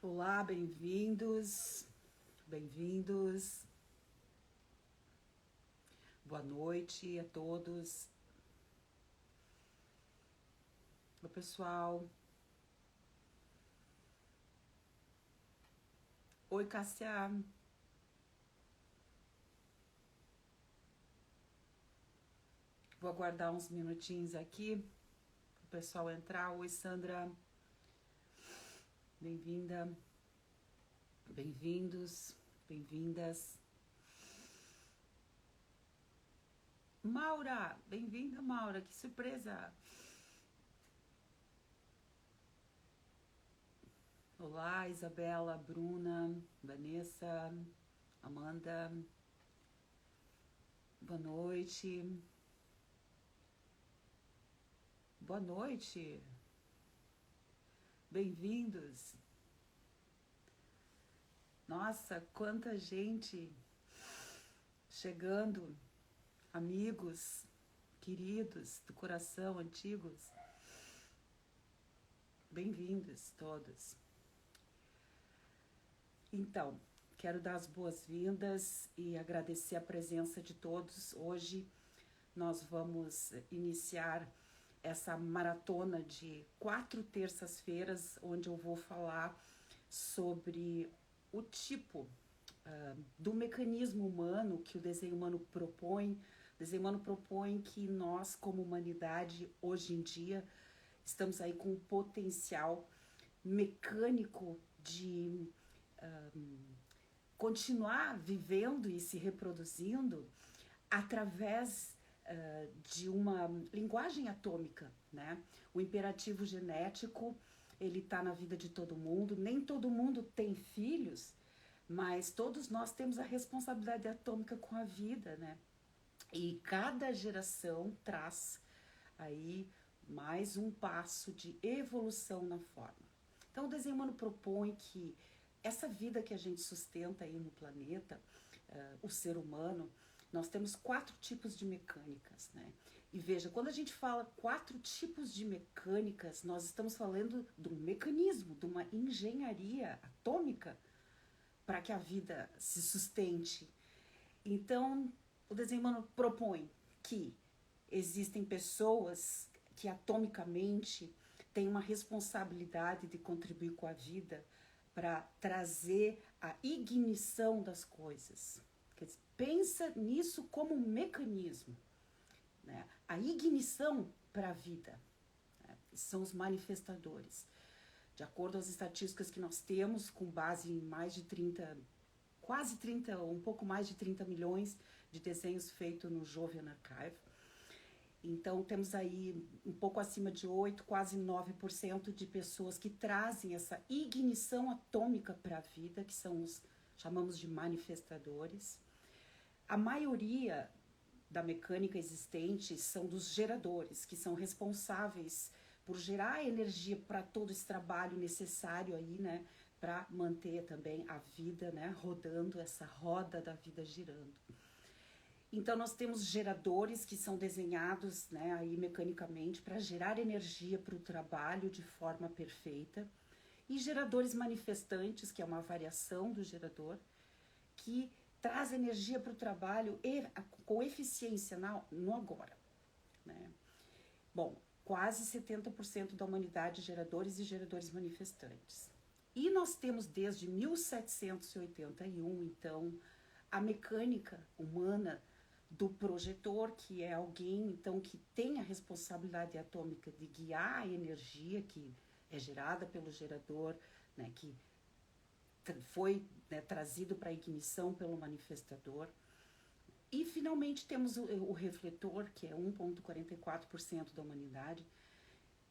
Olá, bem-vindos, bem-vindos. Boa noite a todos. Oi, pessoal. Oi, Cássia. Vou aguardar uns minutinhos aqui para o pessoal entrar. Oi, Sandra. Bem-vinda. Bem-vindos, bem-vindas. Maura, bem-vinda, Maura. Que surpresa. Olá, Isabela, Bruna, Vanessa, Amanda. Boa noite. Boa noite. Bem-vindos. Nossa, quanta gente chegando, amigos, queridos do coração, antigos. Bem-vindos todos. Então, quero dar as boas-vindas e agradecer a presença de todos. Hoje nós vamos iniciar essa maratona de 4 terças-feiras, onde eu vou falar sobre o tipo do mecanismo humano que o desenho humano propõe. O desenho humano propõe que nós, como humanidade, hoje em dia, estamos aí com um potencial mecânico de continuar vivendo e se reproduzindo através de uma linguagem atômica, né? O imperativo genético, ele está na vida de todo mundo. Nem todo mundo tem filhos, mas todos nós temos a responsabilidade atômica com a vida, né? E cada geração traz aí mais um passo de evolução na forma. Então o desenho humano propõe que essa vida que a gente sustenta aí no planeta, o ser humano, nós temos 4 tipos de mecânicas, né? E veja, quando a gente fala 4 tipos de mecânicas, nós estamos falando de um mecanismo, de uma engenharia atômica para que a vida se sustente. Então, o desenho humano propõe que existem pessoas que atomicamente têm uma responsabilidade de contribuir com a vida para trazer a ignição das coisas. Quer dizer, pensa nisso como um mecanismo, né? A ignição para a vida, né? São os manifestadores. De acordo com as estatísticas que nós temos, com base em mais de 30, quase 30, um pouco mais de 30 milhões de desenhos feitos no Jovian Archive. Então, temos aí um pouco acima de 8, quase 9% de pessoas que trazem essa ignição atômica para a vida, que são os, chamamos de manifestadores. A maioria da mecânica existente são dos geradores, que são responsáveis por gerar energia para todo esse trabalho necessário aí, né, para manter também a vida, né, rodando, essa roda da vida girando. Então nós temos geradores que são desenhados, né, aí mecanicamente para gerar energia para o trabalho de forma perfeita, e geradores manifestantes, que é uma variação do gerador, que traz energia para o trabalho com eficiência no agora, né? Bom, quase 70% da humanidade geradores e geradores manifestantes. E nós temos desde 1781, então, a mecânica humana do projetor, que é alguém então que tem a responsabilidade atômica de guiar a energia que é gerada pelo gerador, né, que foi, né, trazido para a ignição pelo manifestador. E finalmente temos o refletor, que é 1,44% da humanidade,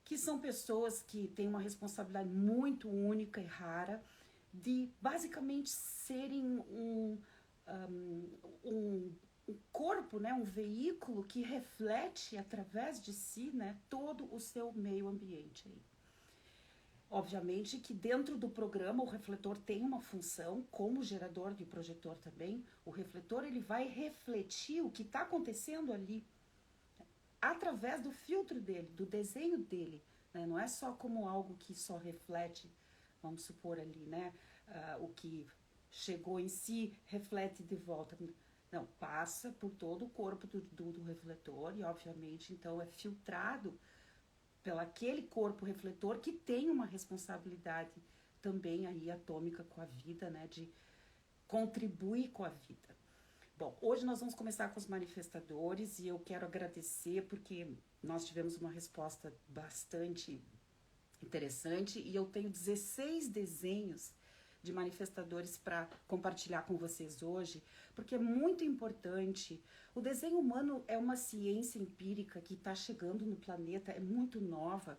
que são pessoas que têm uma responsabilidade muito única e rara de basicamente serem um corpo, né, um veículo que reflete através de si, né, todo o seu meio ambiente aí. Obviamente que dentro do programa o refletor tem uma função, como gerador de projetor também. O refletor, ele vai refletir o que está acontecendo ali através do filtro dele, do desenho dele, né? Não é só como algo que só reflete vamos supor ali, né? O que chegou em si reflete de volta. Não, passa por todo o corpo do refletor e, obviamente, então é filtrado pelo aquele corpo refletor que tem uma responsabilidade também aí atômica com a vida, né? De contribuir com a vida. Bom, hoje nós vamos começar com os manifestadores e eu quero agradecer porque nós tivemos uma resposta bastante interessante e eu tenho 16 desenhos de manifestadores para compartilhar com vocês hoje, porque é muito importante. O desenho humano é uma ciência empírica que está chegando no planeta, é muito nova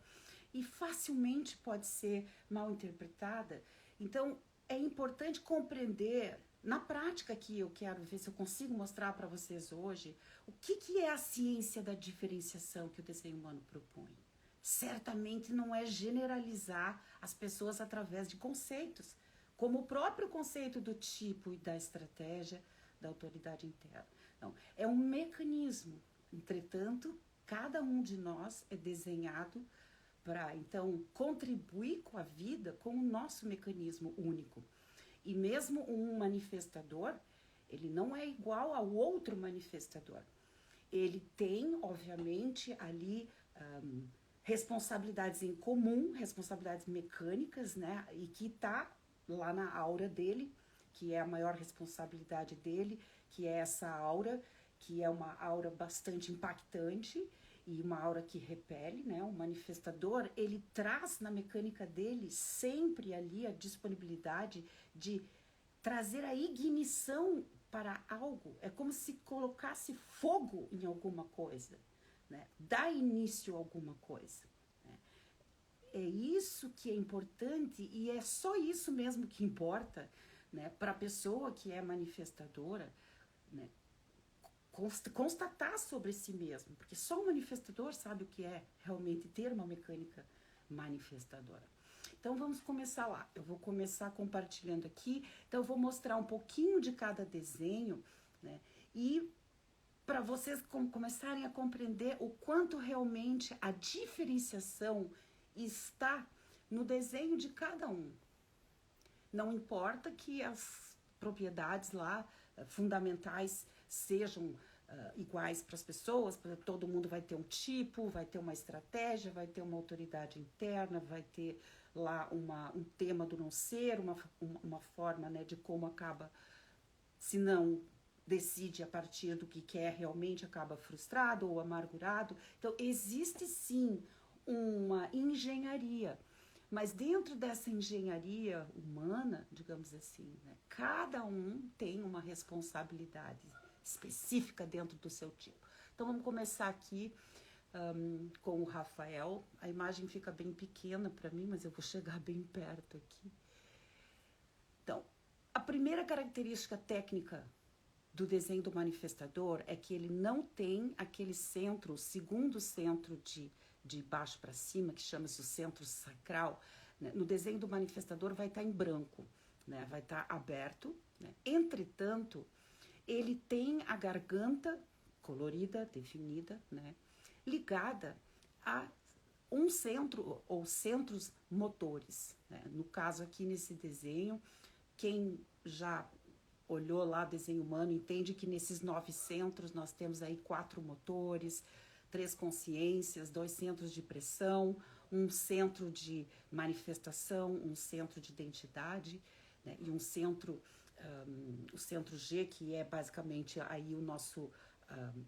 e facilmente pode ser mal interpretada. Então, é importante compreender, na prática que eu quero ver se eu consigo mostrar para vocês hoje, o que é a ciência da diferenciação que o desenho humano propõe. Certamente não é generalizar as pessoas através de conceitos, como o próprio conceito do tipo e da estratégia da autoridade interna. Não, é um mecanismo. Entretanto, cada um de nós é desenhado para, então, contribuir com a vida com o nosso mecanismo único. E mesmo um manifestador, ele não é igual ao outro manifestador. Ele tem, obviamente, ali responsabilidades em comum, responsabilidades mecânicas, né? E que está lá na aura dele, que é a maior responsabilidade dele, que é essa aura, que é uma aura bastante impactante e uma aura que repele, né? O manifestador, ele traz na mecânica dele sempre ali a disponibilidade de trazer a ignição para algo. É como se colocasse fogo em alguma coisa, né? Dá início a alguma coisa. Né? É isso que é importante e é só isso mesmo que importa, né? Para a pessoa que é manifestadora, né? Constatar sobre si mesmo, porque só o manifestador sabe o que é realmente ter uma mecânica manifestadora. Então vamos começar lá. Eu vou começar compartilhando aqui. Então eu vou mostrar um pouquinho de cada desenho, né? E para vocês começarem a compreender o quanto realmente a diferenciação está no desenho de cada um. Não importa que as propriedades lá fundamentais sejam iguais para as pessoas, todo mundo vai ter um tipo, vai ter uma estratégia, vai ter uma autoridade interna, vai ter lá um tema do não ser, uma forma, né, de como acaba, se não decide a partir do que quer realmente, acaba frustrado ou amargurado. Então, existe sim uma engenharia, mas dentro dessa engenharia humana, digamos assim, né, cada um tem uma responsabilidade específica dentro do seu tipo. Então vamos começar aqui com o Rafael. A imagem fica bem pequena para mim, mas eu vou chegar bem perto aqui. Então, a primeira característica técnica do desenho do manifestador é que ele não tem aquele centro, o segundo centro de baixo para cima, que chama-se o centro sacral. Né? No desenho do manifestador vai estar em branco, né? Vai estar aberto. Né? Entretanto, ele tem a garganta colorida, definida, né? Ligada a um centro ou centros motores. Né? No caso aqui nesse desenho, quem já olhou lá o desenho humano entende que nesses 9 centros nós temos aí 4 motores, 3 consciências, 2 centros de pressão, um centro de manifestação, um centro de identidade, né? E um centro, o centro G, que é basicamente aí o nosso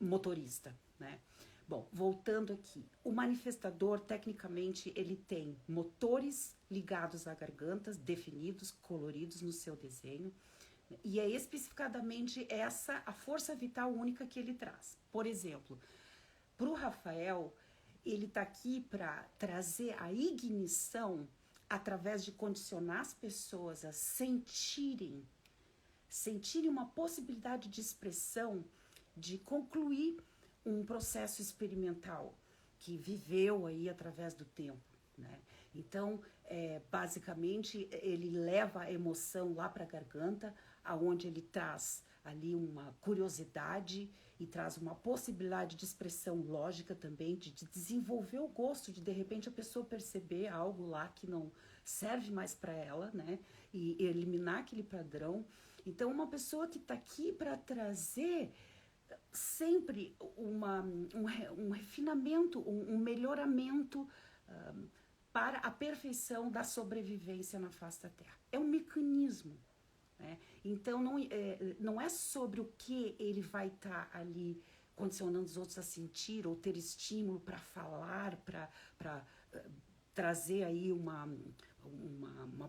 motorista, né? Bom, voltando aqui, o manifestador, tecnicamente, ele tem motores ligados a gargantas, definidos, coloridos no seu desenho, e é especificadamente essa a força vital única que ele traz. Por exemplo, para o Rafael, ele está aqui para trazer a ignição através de condicionar as pessoas a sentirem uma possibilidade de expressão, de concluir um processo experimental que viveu aí através do tempo, né? Então, basicamente, ele leva a emoção lá para a garganta, aonde ele traz ali uma curiosidade e traz uma possibilidade de expressão lógica também, de desenvolver o gosto, de repente a pessoa perceber algo lá que não serve mais para ela, né? E eliminar aquele padrão. Então, uma pessoa que está aqui para trazer sempre um refinamento, um melhoramento para a perfeição da sobrevivência na face da Terra. É um mecanismo. Né? Então, não é sobre o que ele vai estar ali condicionando os outros a sentir ou ter estímulo para falar, para trazer aí uma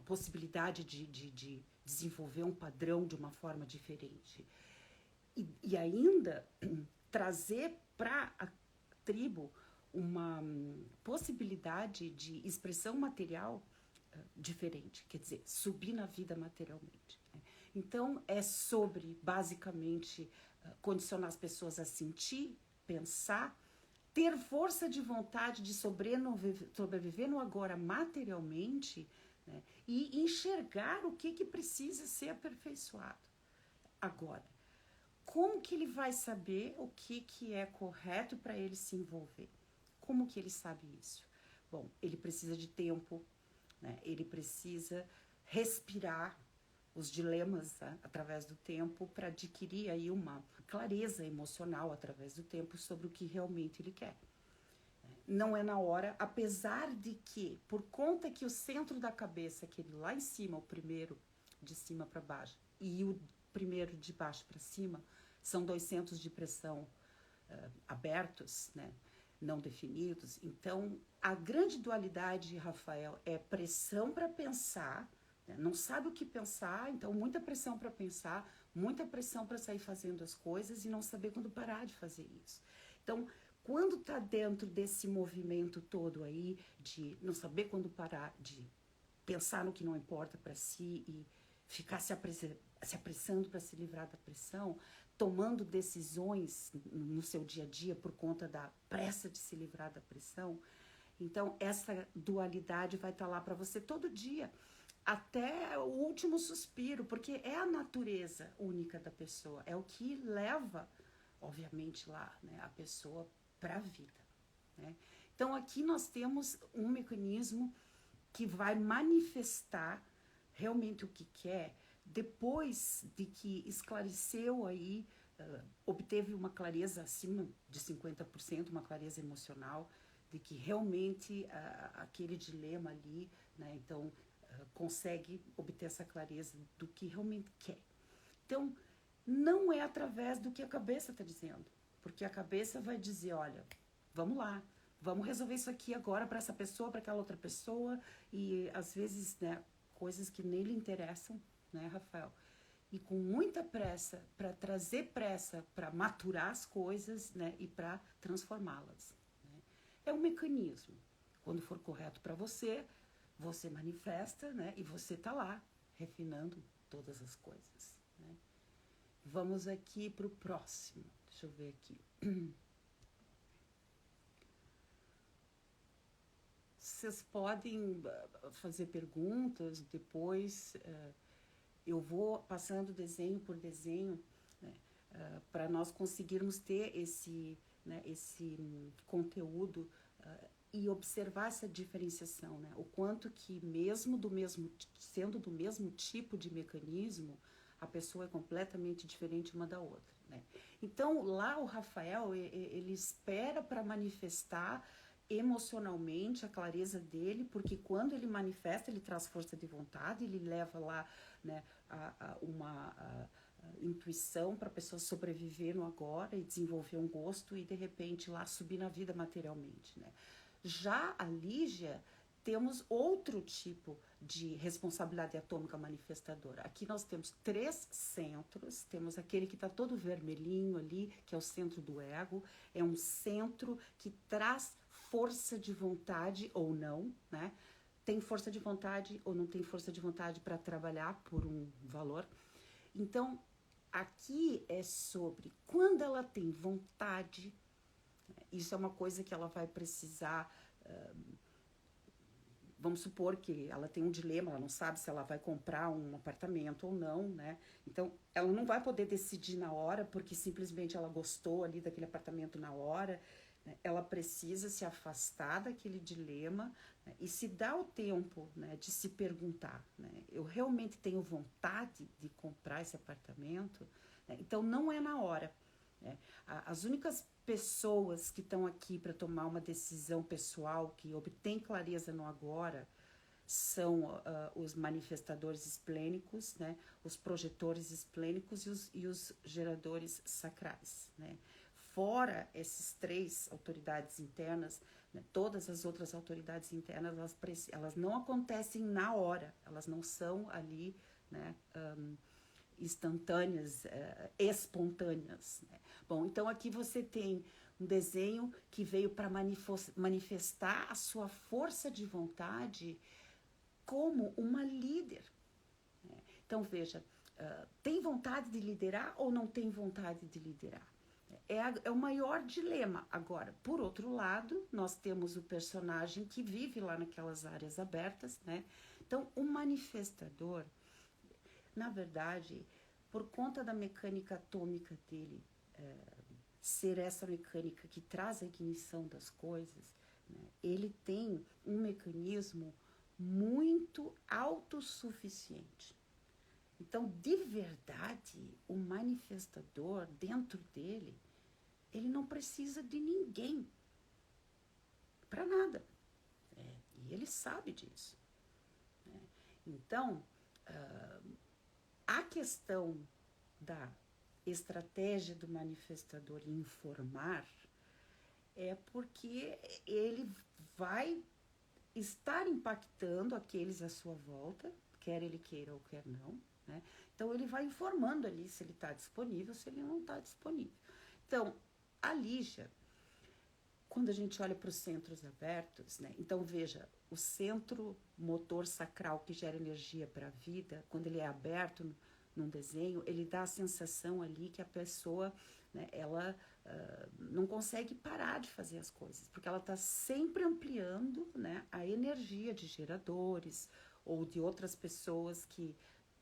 possibilidade de desenvolver um padrão de uma forma diferente. E ainda trazer para a tribo uma possibilidade de expressão material diferente, quer dizer, subir na vida materialmente. Né? Então, é sobre, basicamente, condicionar as pessoas a sentir, pensar, ter força de vontade de sobreviver no agora materialmente, né? E enxergar o que precisa ser aperfeiçoado. Agora, como que ele vai saber o que é correto para ele se envolver? Como que ele sabe isso? Bom, ele precisa de tempo, né? Ele precisa respirar os dilemas, né, através do tempo, para adquirir aí uma clareza emocional através do tempo sobre o que realmente ele quer. Não é na hora, apesar de que, por conta que o centro da cabeça, aquele lá em cima, o primeiro de cima para baixo, e o primeiro de baixo para cima, são 2 centros de pressão abertos, né, não definidos. Então, a grande dualidade, Rafael, é pressão para pensar, né, não sabe o que pensar, então muita pressão para pensar, muita pressão para sair fazendo as coisas e não saber quando parar de fazer isso. Então, quando está dentro desse movimento todo aí, de não saber quando parar de pensar no que não importa para si e ficar se apressando para se livrar da pressão, tomando decisões no seu dia a dia por conta da pressa de se livrar da pressão, então essa dualidade vai estar lá para você todo dia, até o último suspiro, porque é a natureza única da pessoa, é o que leva, obviamente, lá, né, a pessoa para a vida. Né? Então aqui nós temos um mecanismo que vai manifestar realmente o que quer, depois de que esclareceu aí, obteve uma clareza acima de 50%, uma clareza emocional, de que realmente aquele dilema ali, né, então consegue obter essa clareza do que realmente quer. Então, não é através do que a cabeça está dizendo, porque a cabeça vai dizer, olha, vamos lá, vamos resolver isso aqui agora para essa pessoa, para aquela outra pessoa, e às vezes, né, coisas que nem lhe interessam, né, Rafael? E com muita pressa, para trazer pressa, para maturar as coisas, né, e para transformá-las. Né? É um mecanismo. Quando for correto para você, você manifesta, né, e você está lá, refinando todas as coisas. Né? Vamos aqui para o próximo. Deixa eu ver aqui. Vocês podem fazer perguntas depois. Eu vou passando desenho por desenho, né, para nós conseguirmos ter esse, né, esse conteúdo e observar essa diferenciação, né? O quanto que sendo do mesmo tipo de mecanismo, a pessoa é completamente diferente uma da outra, né? Então, lá o Rafael, ele espera para manifestar emocionalmente a clareza dele, porque quando ele manifesta, ele traz força de vontade, ele leva lá, né, uma intuição para a pessoa sobreviver no agora e desenvolver um gosto e de repente lá subir na vida materialmente, né? Já a Lígia, temos outro tipo de responsabilidade atômica manifestadora. Aqui nós temos 3 centros, temos aquele que está todo vermelhinho ali, que é o centro do ego, é um centro que traz força de vontade ou não, né? Tem força de vontade ou não tem força de vontade para trabalhar por um valor. Então, aqui é sobre quando ela tem vontade, isso é uma coisa que ela vai precisar vamos supor que ela tem um dilema, ela não sabe se ela vai comprar um apartamento ou não, né? Então, ela não vai poder decidir na hora, porque simplesmente ela gostou ali daquele apartamento na hora, né? Ela precisa se afastar daquele dilema, né? E se dar o tempo, né, de se perguntar, né? Eu realmente tenho vontade de comprar esse apartamento? Né? Então, não é na hora, né? As únicas pessoas que estão aqui para tomar uma decisão pessoal, que obtém clareza no agora, são os manifestadores esplênicos, né, os projetores esplênicos e os geradores sacrais. Né. Fora esses três autoridades internas, né, todas as outras autoridades internas, elas não acontecem na hora, elas não são ali, né, instantâneas, espontâneas. Né? Bom, então aqui você tem um desenho que veio para manifestar a sua força de vontade como uma líder. Né? Então veja, tem vontade de liderar ou não tem vontade de liderar? É o maior dilema. Agora, por outro lado, nós temos o personagem que vive lá naquelas áreas abertas, né? Então, o manifestador, na verdade, por conta da mecânica atômica dele ser essa mecânica que traz a ignição das coisas, né, ele tem um mecanismo muito autossuficiente. Então, de verdade, o manifestador dentro dele, ele não precisa de ninguém para nada. E ele sabe disso. Né? Então, a questão da estratégia do manifestador informar é porque ele vai estar impactando aqueles à sua volta, quer ele queira ou quer não, né? Então ele vai informando ali se ele está disponível, se ele não está disponível. Então, a Lígia, quando a gente olha para os centros abertos, né? Então veja, o centro motor sacral que gera energia para a vida, quando ele é aberto num desenho, ele dá a sensação ali que a pessoa, né, ela não consegue parar de fazer as coisas, porque ela está sempre ampliando, né, a energia de geradores ou de outras pessoas que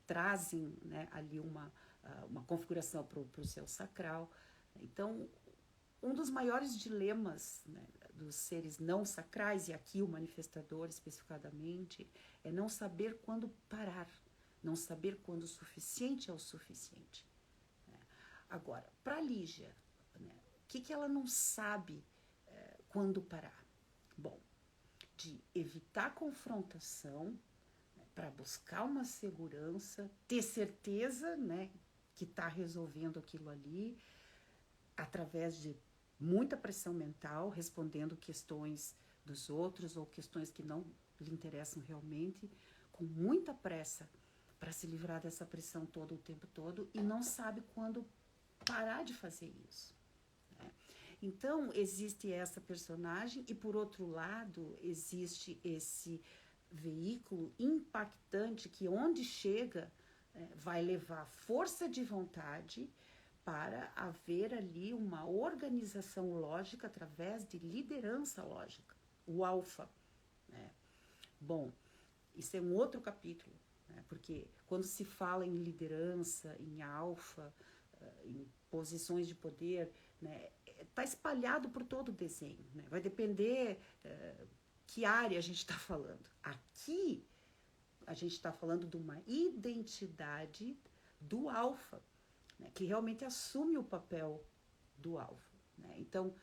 trazem, né, ali uma configuração para o seu sacral. Então, um dos maiores dilemas, né, dos seres não sacrais, e aqui o manifestador especificadamente, é não saber quando parar, não saber quando o suficiente é o suficiente. Né? Agora, para a Lígia, né, o que ela não sabe quando parar? Bom, de evitar confrontação, né, para buscar uma segurança, ter certeza, né, que está resolvendo aquilo ali, através de muita pressão mental, respondendo questões dos outros ou questões que não lhe interessam realmente, com muita pressa para se livrar dessa pressão todo o tempo todo e não sabe quando parar de fazer isso. Né? Então, existe essa personagem e, por outro lado, existe esse veículo impactante que, onde chega, vai levar força de vontade para haver ali uma organização lógica através de liderança lógica, o alfa. Né? Bom, isso é um outro capítulo, né? Porque quando se fala em liderança, em alfa, em posições de poder, né, está espalhado por todo o desenho. Né? Vai depender que área a gente está falando. Aqui, a gente está falando de uma identidade do alfa, né, que realmente assume o papel do alfa. Né? Então,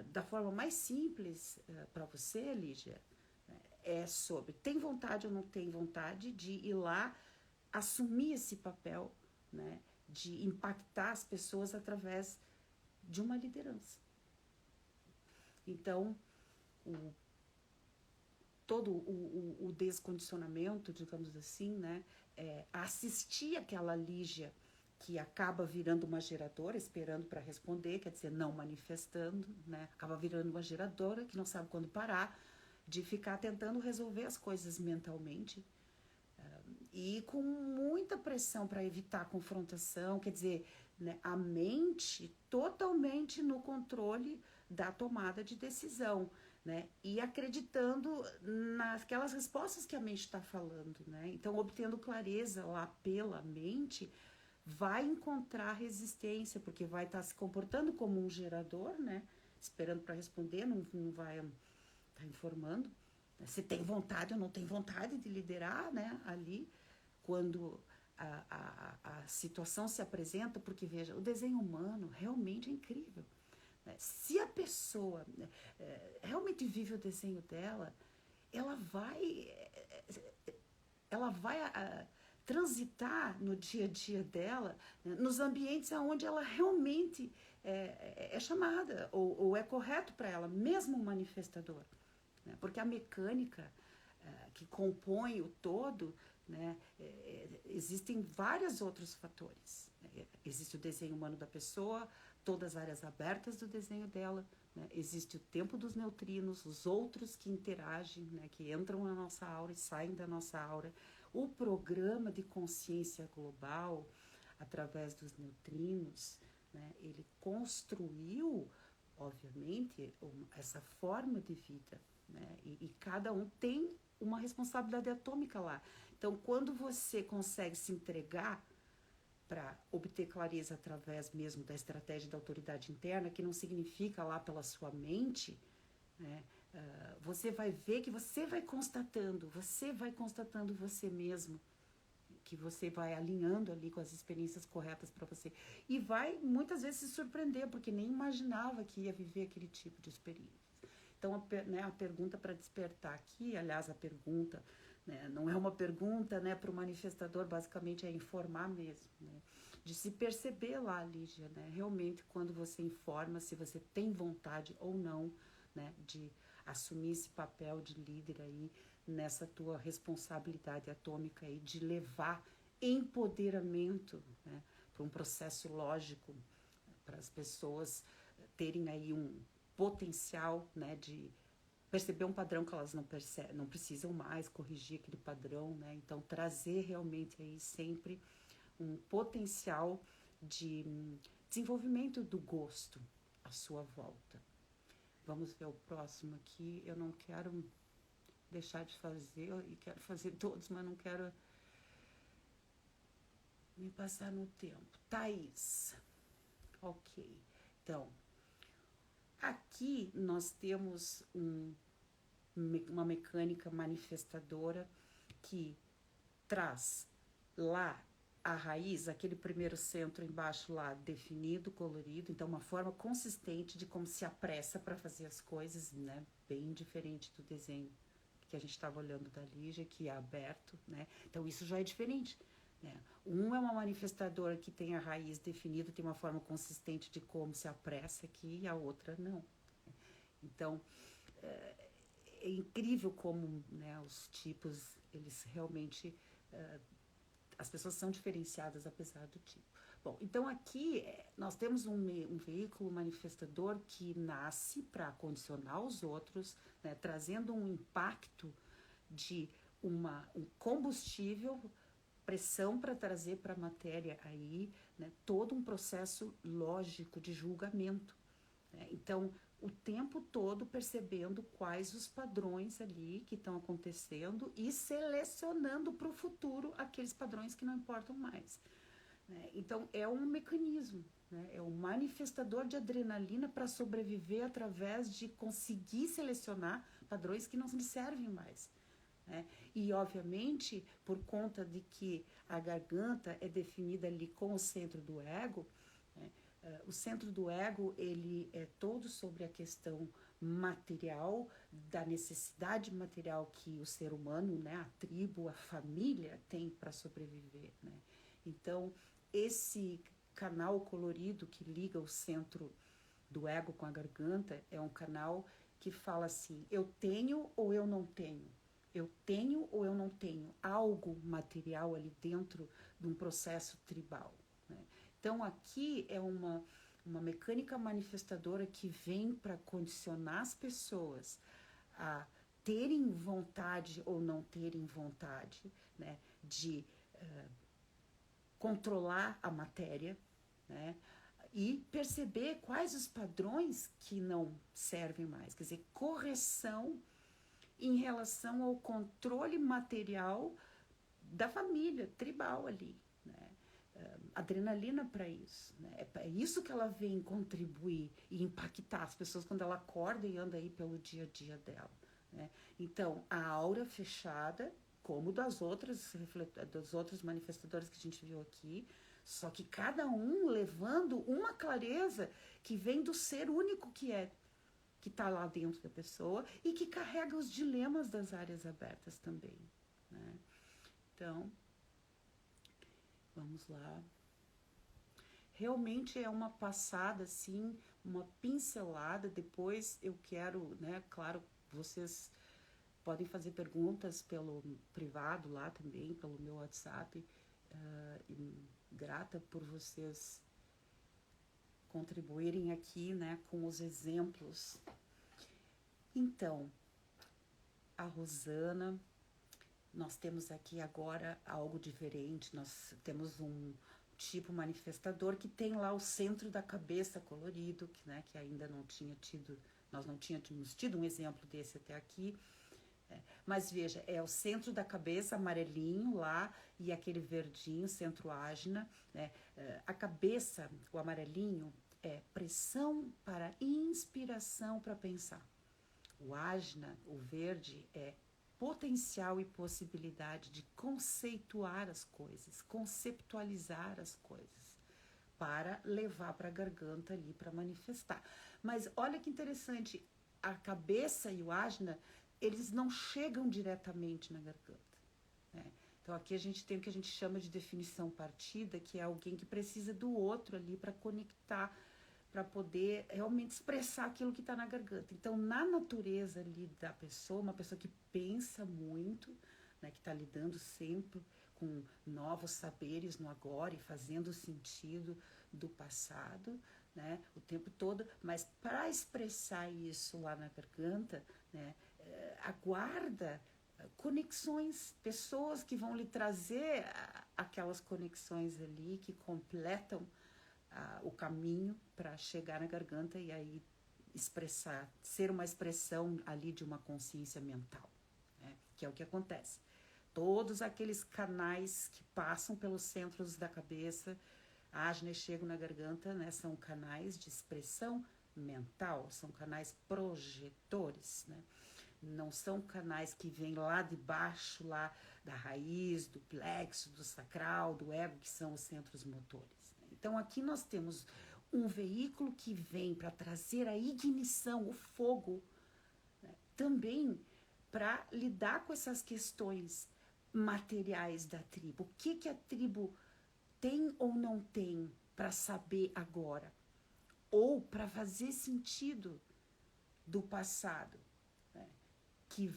da forma mais simples para você, Lígia, né, é sobre tem vontade ou não tem vontade de ir lá assumir esse papel, né, de impactar as pessoas através de uma liderança. Então, todo o descondicionamento, digamos assim, né, assistir aquela Lígia que acaba virando uma geradora, esperando para responder, quer dizer, não manifestando, né, acaba virando uma geradora que não sabe quando parar, de ficar tentando resolver as coisas mentalmente, e com muita pressão para evitar a confrontação, quer dizer, né, a mente totalmente no controle da tomada de decisão, né? E acreditando naquelas respostas que a mente está falando, né? Então, obtendo clareza lá pela mente, vai encontrar resistência, porque vai estar se comportando como um gerador, né? Esperando para responder, não vai estar informando. Se tem vontade ou não tem vontade de liderar, né? Ali, quando a situação se apresenta, porque veja, o desenho humano realmente é incrível. Né? Se a pessoa realmente vive o desenho dela, ela vai, ela vai transitar no dia a dia dela, né, nos ambientes onde ela realmente é chamada ou é correto para ela, mesmo um manifestador. Né? Porque a mecânica que compõe o todo, né, existem vários outros fatores. Existe o desenho humano da pessoa, todas as áreas abertas do desenho dela, né? Existe o tempo dos neutrinos, os outros que interagem, né, que entram na nossa aura e saem da nossa aura, o programa de consciência global através dos neutrinos, né, ele construiu, obviamente, essa forma de vida, né, e cada um tem uma responsabilidade atômica lá. Então, quando você consegue se entregar para obter clareza através mesmo da estratégia da autoridade interna, que não significa lá pela sua mente, né? Você vai ver que você vai constatando você mesmo, que você vai alinhando ali com as experiências corretas para você. E vai muitas vezes se surpreender, porque nem imaginava que ia viver aquele tipo de experiência. Então, a pergunta para despertar aqui, aliás, a pergunta, né, não é uma pergunta, né, para o manifestador, basicamente é informar mesmo, né, de se perceber lá, Lígia, né, realmente quando você informa se você tem vontade ou não, né, de assumir esse papel de líder aí nessa tua responsabilidade atômica aí de levar empoderamento, né, para um processo lógico, para as pessoas terem aí um potencial, né, de perceber um padrão que elas não precisam mais corrigir aquele padrão, né? Então trazer realmente aí sempre um potencial de desenvolvimento do gosto à sua volta. Vamos ver o próximo aqui. Eu não quero deixar de fazer e quero fazer todos, mas não quero me passar no tempo. Thaís. Ok. Então, aqui nós temos uma mecânica manifestadora que traz lá a raiz, aquele primeiro centro embaixo lá definido, colorido, então uma forma consistente de como se apressa para fazer as coisas, né? Bem diferente do desenho que a gente estava olhando da Lígia, que é aberto, né? Então isso já é diferente. Né? Um é uma manifestadora que tem a raiz definida, tem uma forma consistente de como se apressa aqui, e a outra não. Então, é incrível como, né, os tipos, eles realmente, as pessoas são diferenciadas apesar do tipo. Bom, então aqui nós temos um veículo manifestador que nasce para condicionar os outros, né, trazendo um impacto de um combustível, pressão para trazer para a matéria aí, né, todo um processo lógico de julgamento. Né? Então, o tempo todo percebendo quais os padrões ali que estão acontecendo e selecionando para o futuro aqueles padrões que não importam mais. Né? Então, é um mecanismo, né? É um manifestador de adrenalina para sobreviver através de conseguir selecionar padrões que não lhe servem mais. Né? E, obviamente, por conta de que a garganta é definida ali com o centro do ego, né? O centro do ego, ele é todo sobre a questão material, da necessidade material que o ser humano, né, a tribo, a família tem para sobreviver. Né? Então, esse canal colorido que liga o centro do ego com a garganta é um canal que fala assim, eu tenho ou eu não tenho? Eu tenho ou eu não tenho algo material ali dentro de um processo tribal? Né? Então, aqui é uma mecânica manifestadora que vem para condicionar as pessoas a terem vontade ou não terem vontade, né, de controlar a matéria, né, e perceber quais os padrões que não servem mais. Quer dizer, correção em relação ao controle material da família tribal ali, né? Adrenalina para isso, né? É isso que ela vem contribuir e impactar as pessoas quando ela acorda e anda aí pelo dia a dia dela, né? Então, a aura fechada, como das outras manifestadoras que a gente viu aqui, só que cada um levando uma clareza que vem do ser único que está lá dentro da pessoa e que carrega os dilemas das áreas abertas também, né? Então, vamos lá. Realmente é uma passada, assim, uma pincelada. Depois eu quero, né, claro, vocês podem fazer perguntas pelo privado lá também, pelo meu WhatsApp. Grata por vocês contribuírem aqui, né, com os exemplos. Então, a Rosana, nós temos aqui agora algo diferente. Nós temos um tipo manifestador que tem lá o centro da cabeça colorido, que ainda não tinha tido, nós não tínhamos tido um exemplo desse até aqui. Mas veja, é o centro da cabeça amarelinho lá e aquele verdinho, centro ágina, né? A cabeça, o amarelinho, é pressão para inspiração para pensar. O ágina, o verde, é potencial e possibilidade de conceituar as coisas, conceptualizar as coisas, para levar para a garganta ali para manifestar. Mas olha que interessante, a cabeça e o ágina, eles não chegam diretamente na garganta, né? Então aqui a gente tem o que a gente chama de definição partida, que é alguém que precisa do outro ali para conectar, para poder realmente expressar aquilo que está na garganta. Então, na natureza ali da pessoa, uma pessoa que pensa muito, né, que está lidando sempre com novos saberes no agora e fazendo sentido do passado, né, o tempo todo, mas para expressar isso lá na garganta, né, aguarda conexões, pessoas que vão lhe trazer aquelas conexões ali que completam o caminho para chegar na garganta e aí expressar, ser uma expressão ali de uma consciência mental, né? Que é o que acontece. Todos aqueles canais que passam pelos centros da cabeça, ágina e chegam na garganta, né? São canais de expressão mental, são canais projetores, né? Não são canais que vêm lá de baixo, lá da raiz, do plexo, do sacral, do ego, que são os centros motores. Então, aqui nós temos um veículo que vem para trazer a ignição, o fogo, né? Também para lidar com essas questões materiais da tribo. O que a tribo tem ou não tem para saber agora? Ou para fazer sentido do passado, né? Que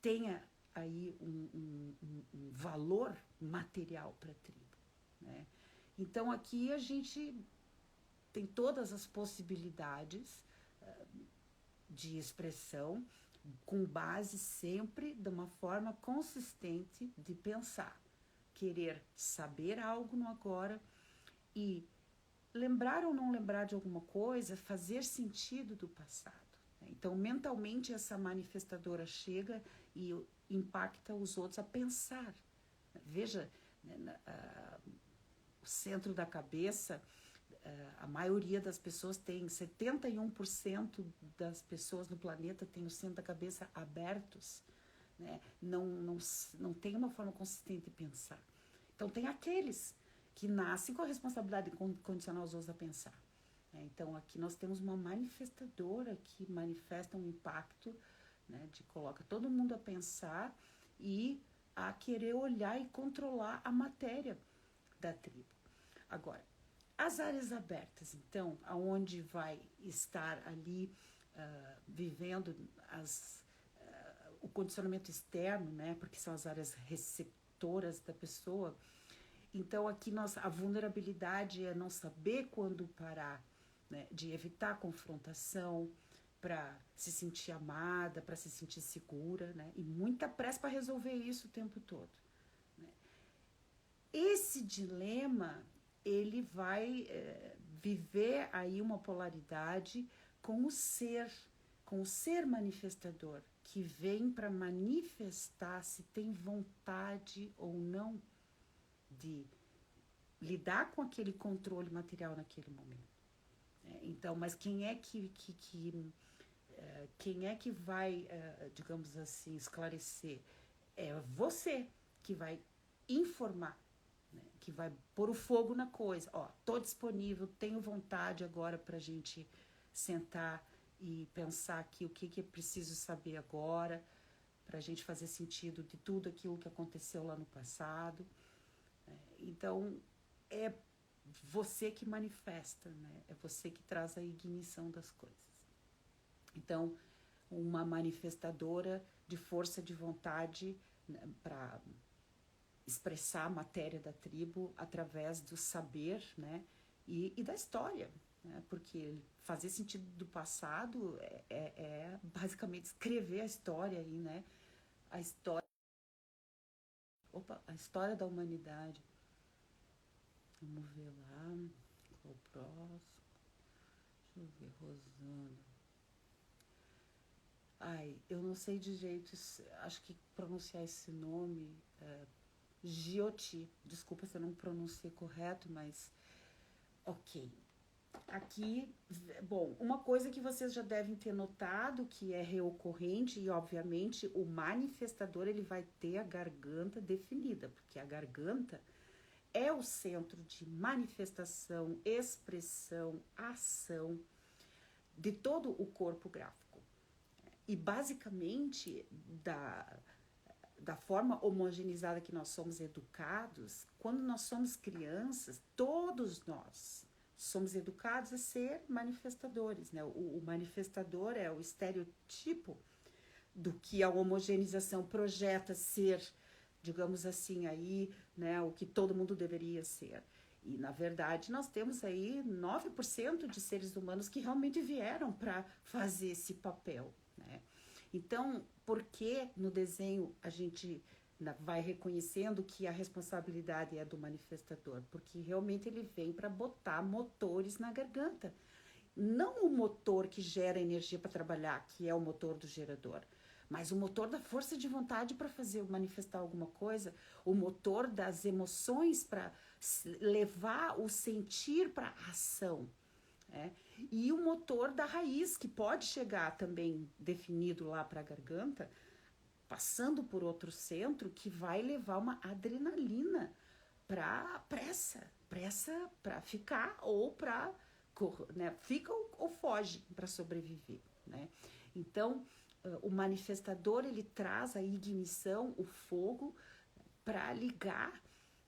tenha aí um valor material para a tribo, né? Então, aqui a gente tem todas as possibilidades de expressão, com base sempre de uma forma consistente de pensar. Querer saber algo no agora e lembrar ou não lembrar de alguma coisa, fazer sentido do passado. Então, mentalmente, essa manifestadora chega e impacta os outros a pensar. Veja, o centro da cabeça, a maioria das pessoas tem, 71% das pessoas no planeta tem o centro da cabeça abertos, né? Não tem uma forma consistente de pensar. Então, tem aqueles que nascem com a responsabilidade de condicionar os outros a pensar. Então, aqui nós temos uma manifestadora que manifesta um impacto, né, de coloca todo mundo a pensar e a querer olhar e controlar a matéria da tribo. Agora, as áreas abertas, então, aonde vai estar ali vivendo o condicionamento externo, né, porque são as áreas receptoras da pessoa. Então, aqui a vulnerabilidade é não saber quando parar, né, de evitar a confrontação, para se sentir amada, para se sentir segura, né, e muita pressa para resolver isso o tempo todo, né. Esse dilema, ele vai viver aí uma polaridade com o ser manifestador, que vem para manifestar se tem vontade ou não de lidar com aquele controle material naquele momento. Então, mas quem é que vai, digamos assim, esclarecer? É você que vai informar, né? Que vai pôr o fogo na coisa. Ó, tô disponível, tenho vontade agora pra gente sentar e pensar aqui o que é preciso saber agora, pra gente fazer sentido de tudo aquilo que aconteceu lá no passado. Então, é você que manifesta, né? É você que traz a ignição das coisas. Então, uma manifestadora de força de vontade, né, para expressar a matéria da tribo através do saber, né, e da história, né, porque fazer sentido do passado é basicamente escrever a história aí, né, a história, a história da humanidade. Vamos ver lá, qual o próximo? Deixa eu ver, Rosana. Ai, eu não sei de jeito, acho que pronunciar esse nome, Gioti, desculpa se eu não pronunciei correto, mas ok. Aqui, bom, uma coisa que vocês já devem ter notado, que é reocorrente, e obviamente o manifestador ele vai ter a garganta definida, porque a garganta é o centro de manifestação, expressão, ação de todo o corpo gráfico. E basicamente, da forma homogeneizada que nós somos educados, quando nós somos crianças, todos nós somos educados a ser manifestadores, né? O manifestador é o estereotipo do que a homogeneização projeta ser, digamos assim, aí, né, o que todo mundo deveria ser. E, na verdade, nós temos aí 9% de seres humanos que realmente vieram para fazer esse papel, né? Então, por que no desenho a gente vai reconhecendo que a responsabilidade é do manifestador? Porque realmente ele vem para botar motores na garganta. Não o motor que gera energia para trabalhar, que é o motor do gerador, mas o motor da força de vontade para fazer manifestar alguma coisa, o motor das emoções para levar o sentir para a ação. E o motor da raiz, que pode chegar também definido lá para a garganta, passando por outro centro, que vai levar uma adrenalina para pressa para ficar ou para, né, fica ou foge para sobreviver, né? Então, o manifestador ele traz a ignição, o fogo, para ligar,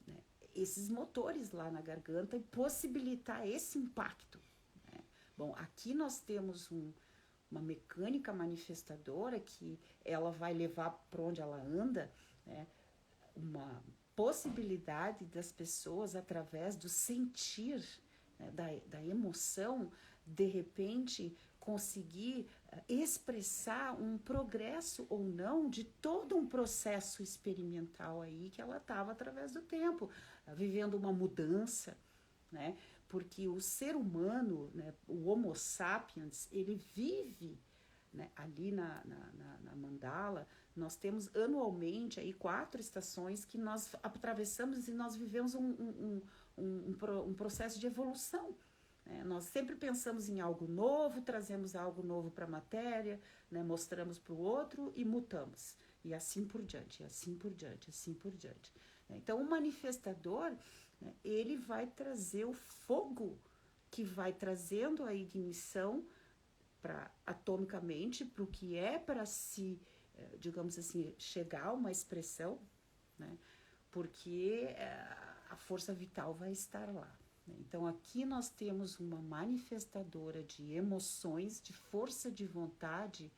né, esses motores lá na garganta e possibilitar esse impacto. Bom, aqui nós temos uma mecânica manifestadora que ela vai levar para onde ela anda, né, uma possibilidade das pessoas, através do sentir, né, da emoção, de repente conseguir expressar um progresso ou não de todo um processo experimental aí que ela estava através do tempo, vivendo uma mudança, né? Porque o ser humano, né, o Homo sapiens, ele vive, né, ali na mandala, nós temos anualmente aí 4 estações que nós atravessamos e nós vivemos um processo de evolução. Né? Nós sempre pensamos em algo novo, trazemos algo novo para a matéria, né, mostramos para o outro e mutamos. E assim por diante, assim por diante, assim por diante. Então, o manifestador, né, ele vai trazer o fogo que vai trazendo a ignição atomicamente para o que é para se, digamos assim, chegar a uma expressão, né, porque a força vital vai estar lá. Né? Então, aqui nós temos uma manifestadora de emoções, de força de vontade,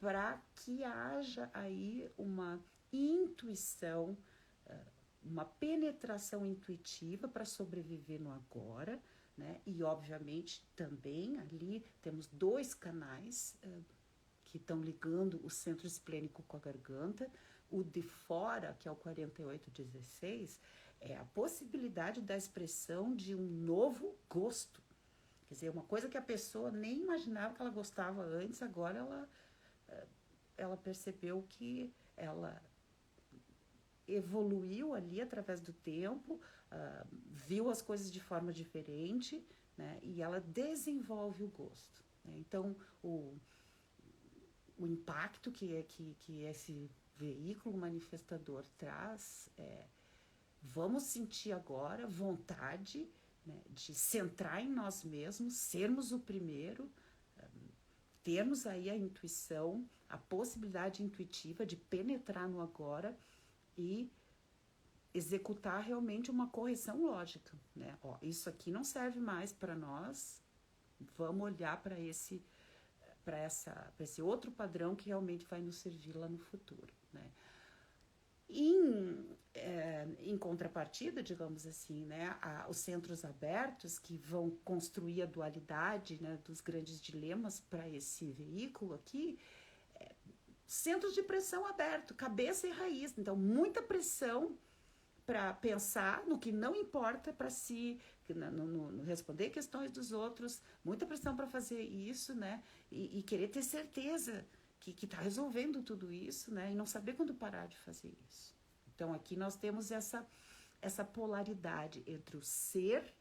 para que haja aí uma intuição, uma penetração intuitiva para sobreviver no agora, né? E obviamente também ali temos 2 canais que estão ligando o centro esplênico com a garganta. O de fora, que é o 4816, é a possibilidade da expressão de um novo gosto. Quer dizer, uma coisa que a pessoa nem imaginava que ela gostava antes, agora ela percebeu que ela evoluiu ali através do tempo, viu as coisas de forma diferente, né? E ela desenvolve o gosto. Né? Então, o impacto que esse veículo manifestador traz vamos sentir agora vontade, né, de centrar em nós mesmos, sermos o primeiro, termos aí a intuição, a possibilidade intuitiva de penetrar no agora e executar realmente uma correção lógica, né? Ó, isso aqui não serve mais para nós, vamos olhar para esse outro padrão que realmente vai nos servir lá no futuro, né? Em contrapartida, digamos assim, né, os centros abertos que vão construir a dualidade, né, dos grandes dilemas para esse veículo aqui, centros de pressão aberto, cabeça e raiz, então muita pressão para pensar no que não importa para si, no responder questões dos outros, muita pressão para fazer isso, né, e querer ter certeza que está resolvendo tudo isso, né, e não saber quando parar de fazer isso. Então aqui nós temos essa polaridade entre o ser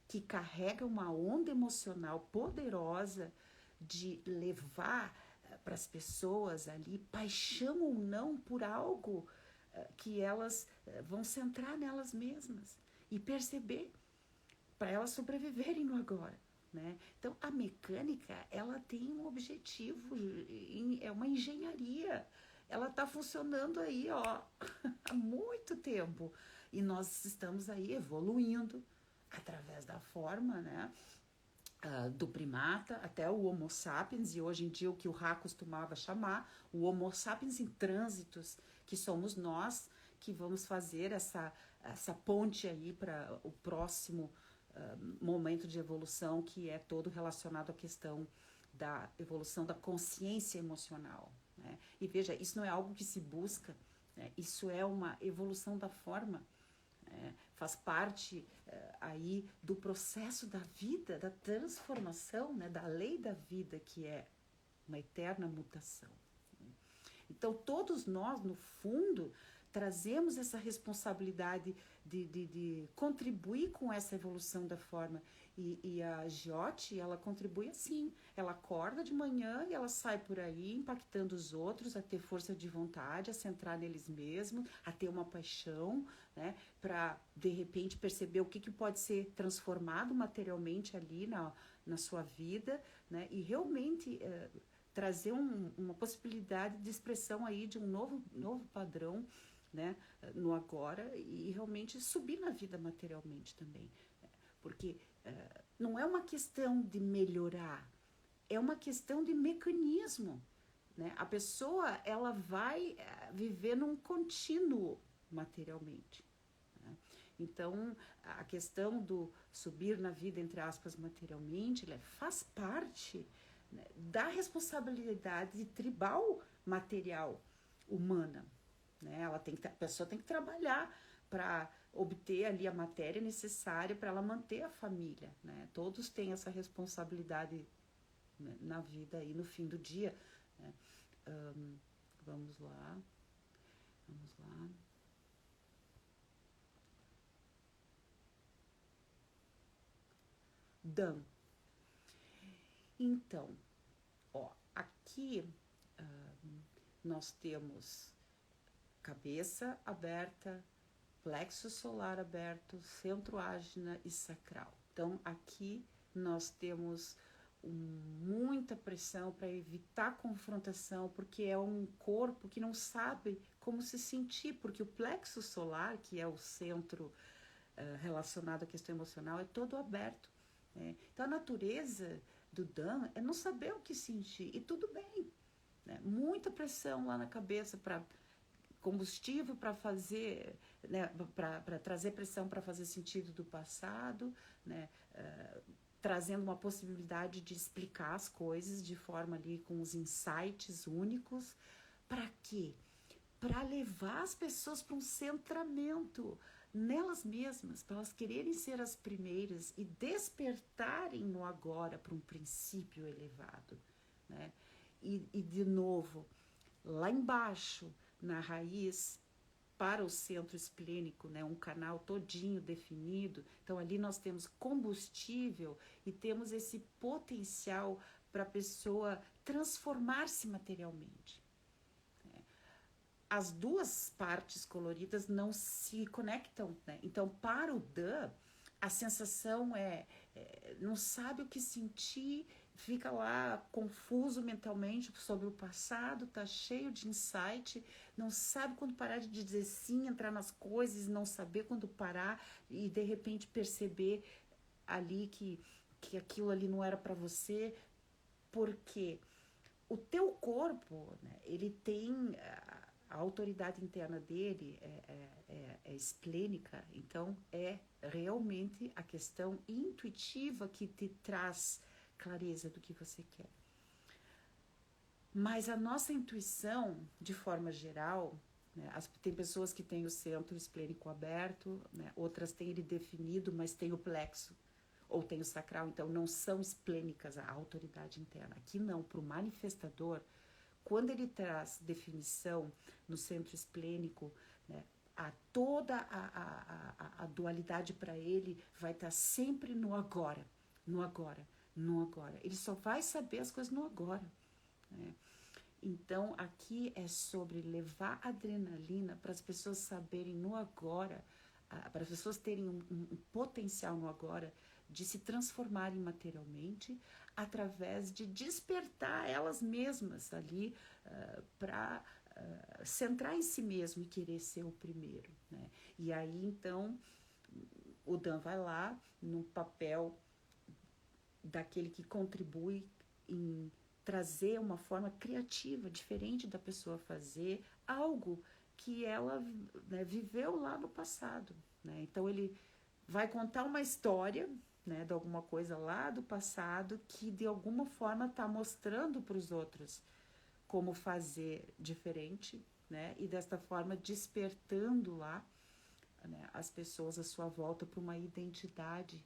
que carrega uma onda emocional poderosa de levar para as pessoas ali paixão ou não por algo que elas vão centrar nelas mesmas e perceber para elas sobreviverem no agora. Né? Então a mecânica ela tem um objetivo, é uma engenharia, ela está funcionando aí ó, há muito tempo e nós estamos aí evoluindo através da forma, né? Do primata até o Homo sapiens, e hoje em dia o que o Ra costumava chamar o Homo sapiens em trânsitos, que somos nós que vamos fazer essa ponte aí para o próximo momento de evolução, que é todo relacionado à questão da evolução da consciência emocional. Né? E veja, isso não é algo que se busca, né? Isso é uma evolução da forma, faz parte aí do processo da vida, da transformação, né? Da lei da vida, que é uma eterna mutação. Então todos nós, no fundo, trazemos essa responsabilidade de contribuir com essa evolução da forma. E a Giote, ela contribui assim, ela acorda de manhã e ela sai por aí impactando os outros, a ter força de vontade, a centrar neles mesmos, a ter uma paixão, né, para de repente perceber o que pode ser transformado materialmente ali na sua vida, né, e realmente trazer uma possibilidade de expressão aí de um novo padrão, né, no agora, e realmente subir na vida materialmente também, porque não é uma questão de melhorar, é uma questão de mecanismo, né? A pessoa ela vai viver num contínuo materialmente, né? Então a questão do subir na vida, entre aspas, materialmente, faz parte, né, da responsabilidade tribal material humana, né? A pessoa tem que trabalhar para obter ali a matéria necessária para ela manter a família, né? Todos têm essa responsabilidade, né, na vida e no fim do dia, né? Vamos lá. Dan. Então, ó, aqui nós temos cabeça aberta, plexo solar aberto, centro ágina e sacral. Então aqui nós temos muita pressão para evitar confrontação, porque é um corpo que não sabe como se sentir, porque o plexo solar, que é o centro relacionado à questão emocional, é todo aberto, né? Então a natureza do Dan é não saber o que sentir, e tudo bem, né? Muita pressão lá na cabeça para combustível para fazer, né, para trazer pressão para fazer sentido do passado, né, trazendo uma possibilidade de explicar as coisas de forma ali com os insights únicos. Para quê? Para levar as pessoas para um centramento, nelas mesmas, para elas quererem ser as primeiras e despertarem no agora para um princípio elevado, né? E de novo, lá embaixo, na raiz, para o centro esplênico, né, um canal todinho definido. Então ali nós temos combustível e temos esse potencial para a pessoa transformar-se materialmente. As duas partes coloridas não se conectam, né? Então para o Dan, a sensação não sabe o que sentir, fica lá confuso mentalmente sobre o passado, tá cheio de insight, não sabe quando parar de dizer sim, entrar nas coisas, não saber quando parar e de repente perceber ali que aquilo ali não era para você, porque o teu corpo, né, ele tem a autoridade interna dele é esplênica, então é realmente a questão intuitiva que te traz clareza do que você quer. Mas a nossa intuição, de forma geral, né, tem pessoas que têm o centro esplênico aberto, né, outras têm ele definido, mas tem o plexo, ou tem o sacral, então não são esplênicas a autoridade interna. Aqui não, para o manifestador, quando ele traz definição no centro esplênico, né, toda a dualidade para ele vai estar sempre no agora, no agora, no agora. Ele só vai saber as coisas no agora, né? Então, aqui é sobre levar adrenalina para as pessoas saberem no agora, para as pessoas terem um potencial no agora de se transformarem materialmente através de despertar elas mesmas ali para centrar em si mesmo e querer ser o primeiro, né? E aí, então, o Dan vai lá no papel daquele que contribui em trazer uma forma criativa, diferente da pessoa fazer algo que ela, né, viveu lá no passado, né? Então ele vai contar uma história, né, de alguma coisa lá do passado que de alguma forma está mostrando para os outros como fazer diferente, né? E desta forma despertando lá, né, as pessoas à sua volta para uma identidade,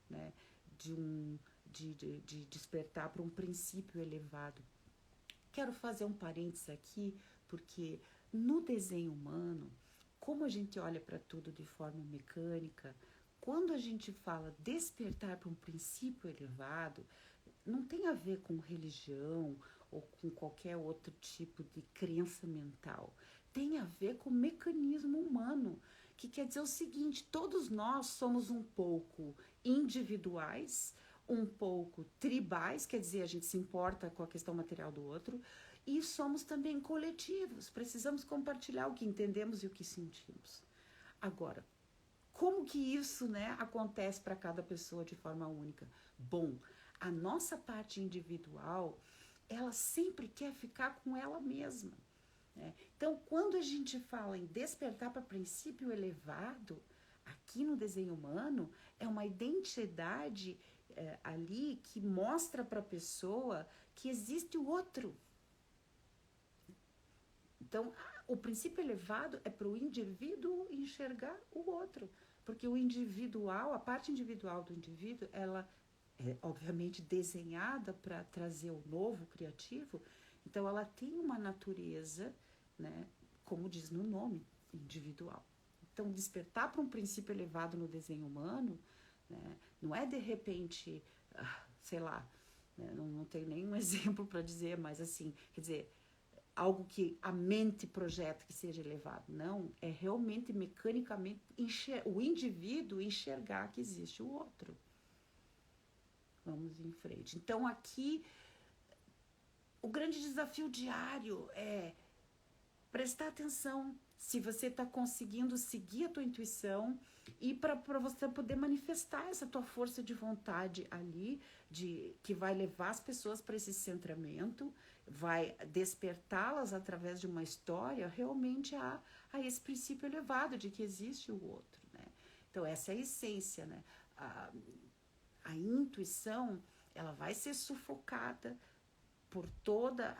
né, de despertar para um princípio elevado. Quero fazer um parênteses aqui, porque no desenho humano, como a gente olha para tudo de forma mecânica, quando a gente fala despertar para um princípio elevado, não tem a ver com religião ou com qualquer outro tipo de crença mental. Tem a ver com o mecanismo humano, que quer dizer o seguinte: todos nós somos um pouco individuais, um pouco tribais, quer dizer, a gente se importa com a questão material do outro, e somos também coletivos, precisamos compartilhar o que entendemos e o que sentimos. Agora, como que isso, né, acontece para cada pessoa de forma única? Bom, a nossa parte individual, ela sempre quer ficar com ela mesma, né? Então, quando a gente fala em despertar para princípio elevado, aqui no desenho humano, é uma identidade ali que mostra para a pessoa que existe o outro. Então, o princípio elevado é para o indivíduo enxergar o outro, porque o individual, a parte individual do indivíduo, ela é obviamente desenhada para trazer o novo criativo, então ela tem uma natureza, né, como diz no nome, individual. Então, despertar para um princípio elevado no desenho humano, né, não é de repente, sei lá, né, não tenho nenhum exemplo para dizer, mas assim, quer dizer, algo que a mente projeta que seja elevado. Não, é realmente mecanicamente o indivíduo enxergar que existe o outro. Vamos em frente. Então aqui o grande desafio diário é prestar atenção se você está conseguindo seguir a tua intuição e para você poder manifestar essa tua força de vontade ali, que vai levar as pessoas para esse centramento, vai despertá-las através de uma história realmente a esse princípio elevado de que existe o outro, né? Então essa é a essência, né? A intuição, ela vai ser sufocada por toda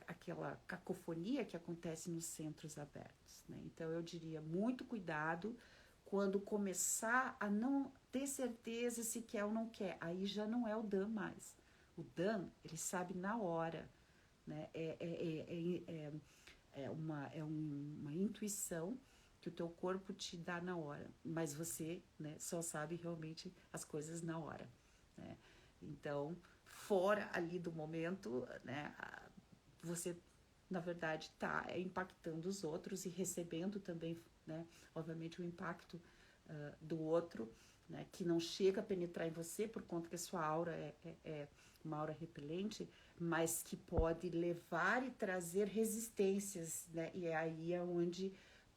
aquela cacofonia que acontece nos centros abertos, né? Então eu diria muito cuidado quando começar a não ter certeza se quer ou não quer, aí já não é o Dan mais. O Dan, ele sabe na hora, né? Uma intuição que o teu corpo te dá na hora, mas você, né, só sabe realmente as coisas na hora, né? Então, fora ali do momento, né, você, na verdade, está impactando os outros e recebendo também, né, obviamente, o impacto do outro, né, que não chega a penetrar em você por conta que a sua aura é uma aura repelente, mas que pode levar e trazer resistências, né, e aí é onde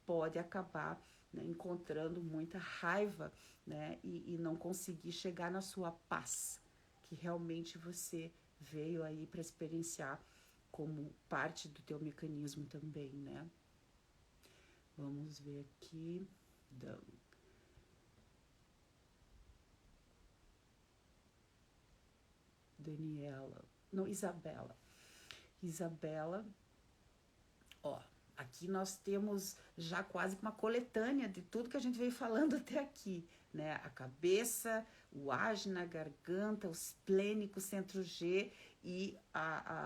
pode acabar, né, encontrando muita raiva, né, e não conseguir chegar na sua paz, que realmente você veio aí para experienciar como parte do teu mecanismo também, né? Vamos ver aqui. Daniela. Não, Isabela. Isabela, ó, aqui nós temos já quase uma coletânea de tudo que a gente veio falando até aqui, né? A cabeça, o ágina, a garganta, o esplênico, o centro G e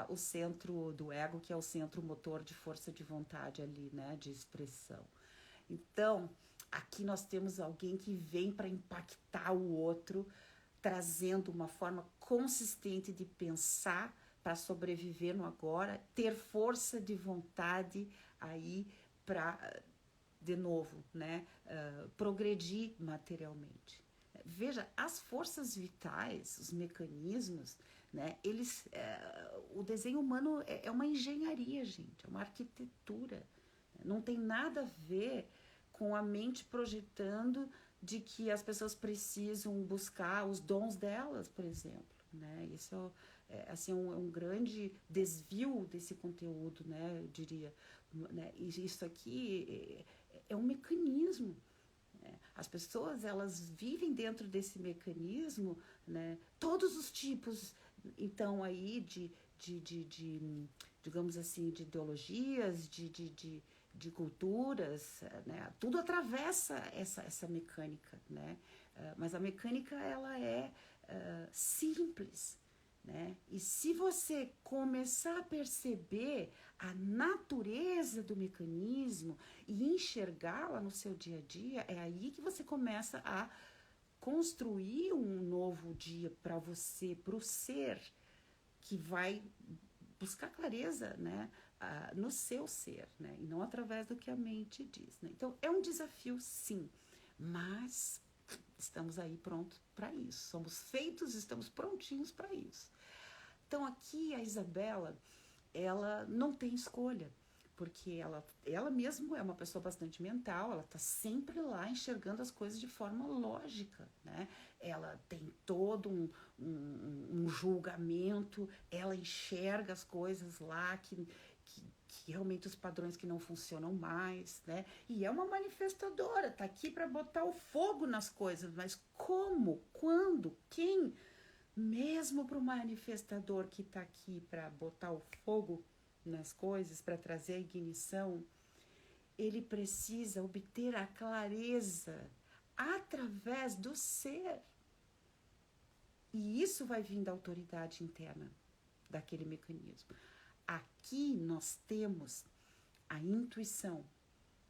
o centro do ego, que é o centro motor de força de vontade ali, né? De expressão. Então, aqui nós temos alguém que vem para impactar o outro, trazendo uma forma consistente de pensar para sobreviver no agora, ter força de vontade aí para, de novo, né, progredir materialmente. Veja, as forças vitais, os mecanismos, né, o desenho humano é uma engenharia, gente, é uma arquitetura. Não tem nada a ver com a mente projetando de que as pessoas precisam buscar os dons delas, por exemplo, né? Isso assim, um grande desvio desse conteúdo, né? Eu diria, né? Isso aqui é um mecanismo. Né? As pessoas, elas vivem dentro desse mecanismo, né? Todos os tipos, então, aí digamos assim, de ideologias, de culturas, né? Tudo atravessa essa mecânica, né? Mas a mecânica, ela é simples, né? E se você começar a perceber a natureza do mecanismo e enxergá-la no seu dia a dia, é aí que você começa a construir um novo dia para você, para o ser que vai buscar clareza, né, no seu ser, né, e não através do que a mente diz, né? Então é um desafio, sim, mas estamos aí prontos para isso. Somos feitos, estamos prontinhos para isso. Então aqui a Isabela, ela não tem escolha, porque ela mesma é uma pessoa bastante mental, ela está sempre lá enxergando as coisas de forma lógica, né? Ela tem todo um julgamento, ela enxerga as coisas lá que realmente os padrões que não funcionam mais, né? E é uma manifestadora, tá aqui para botar o fogo nas coisas, mas como, quando, quem? Mesmo para o manifestador que está aqui para botar o fogo nas coisas, para trazer a ignição, ele precisa obter a clareza através do ser. E isso vai vir da autoridade interna daquele mecanismo. Aqui nós temos a intuição,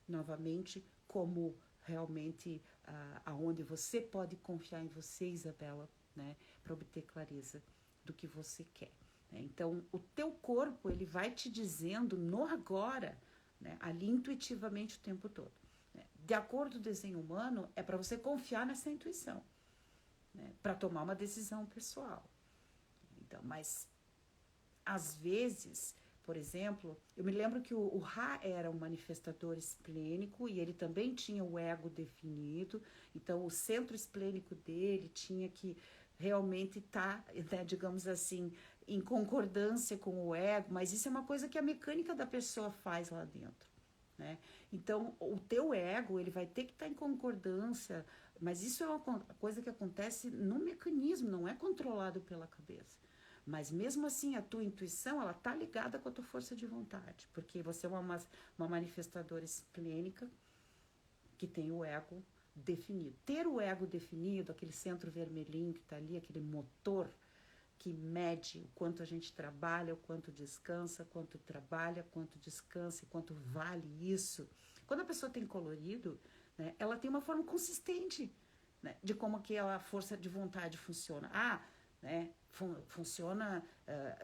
novamente, como realmente aonde você pode confiar em você, Isabela, né, para obter clareza do que você quer. Né? Então, o teu corpo, ele vai te dizendo no agora, né, ali intuitivamente o tempo todo. Né? De acordo com o desenho humano, é para você confiar nessa intuição, né, para tomar uma decisão pessoal. Então, mas às vezes, por exemplo, eu me lembro que o Ra era um manifestador esplênico e ele também tinha o ego definido, então o centro esplênico dele tinha que realmente estar, né, digamos assim, em concordância com o ego, mas isso é uma coisa que a mecânica da pessoa faz lá dentro, né? Então, o teu ego, ele vai ter que estar em concordância, mas isso é uma coisa que acontece no mecanismo, não é controlado pela cabeça. Mas mesmo assim, a tua intuição, ela tá ligada com a tua força de vontade, porque você é uma manifestadora esplênica que tem o ego definido. Ter o ego definido, aquele centro vermelhinho que está ali, aquele motor que mede o quanto a gente trabalha, o quanto descansa, quanto trabalha, quanto descansa e quanto vale isso. Quando a pessoa tem colorido, né, ela tem uma forma consistente, né, de como aquela força de vontade funciona. Né, funciona...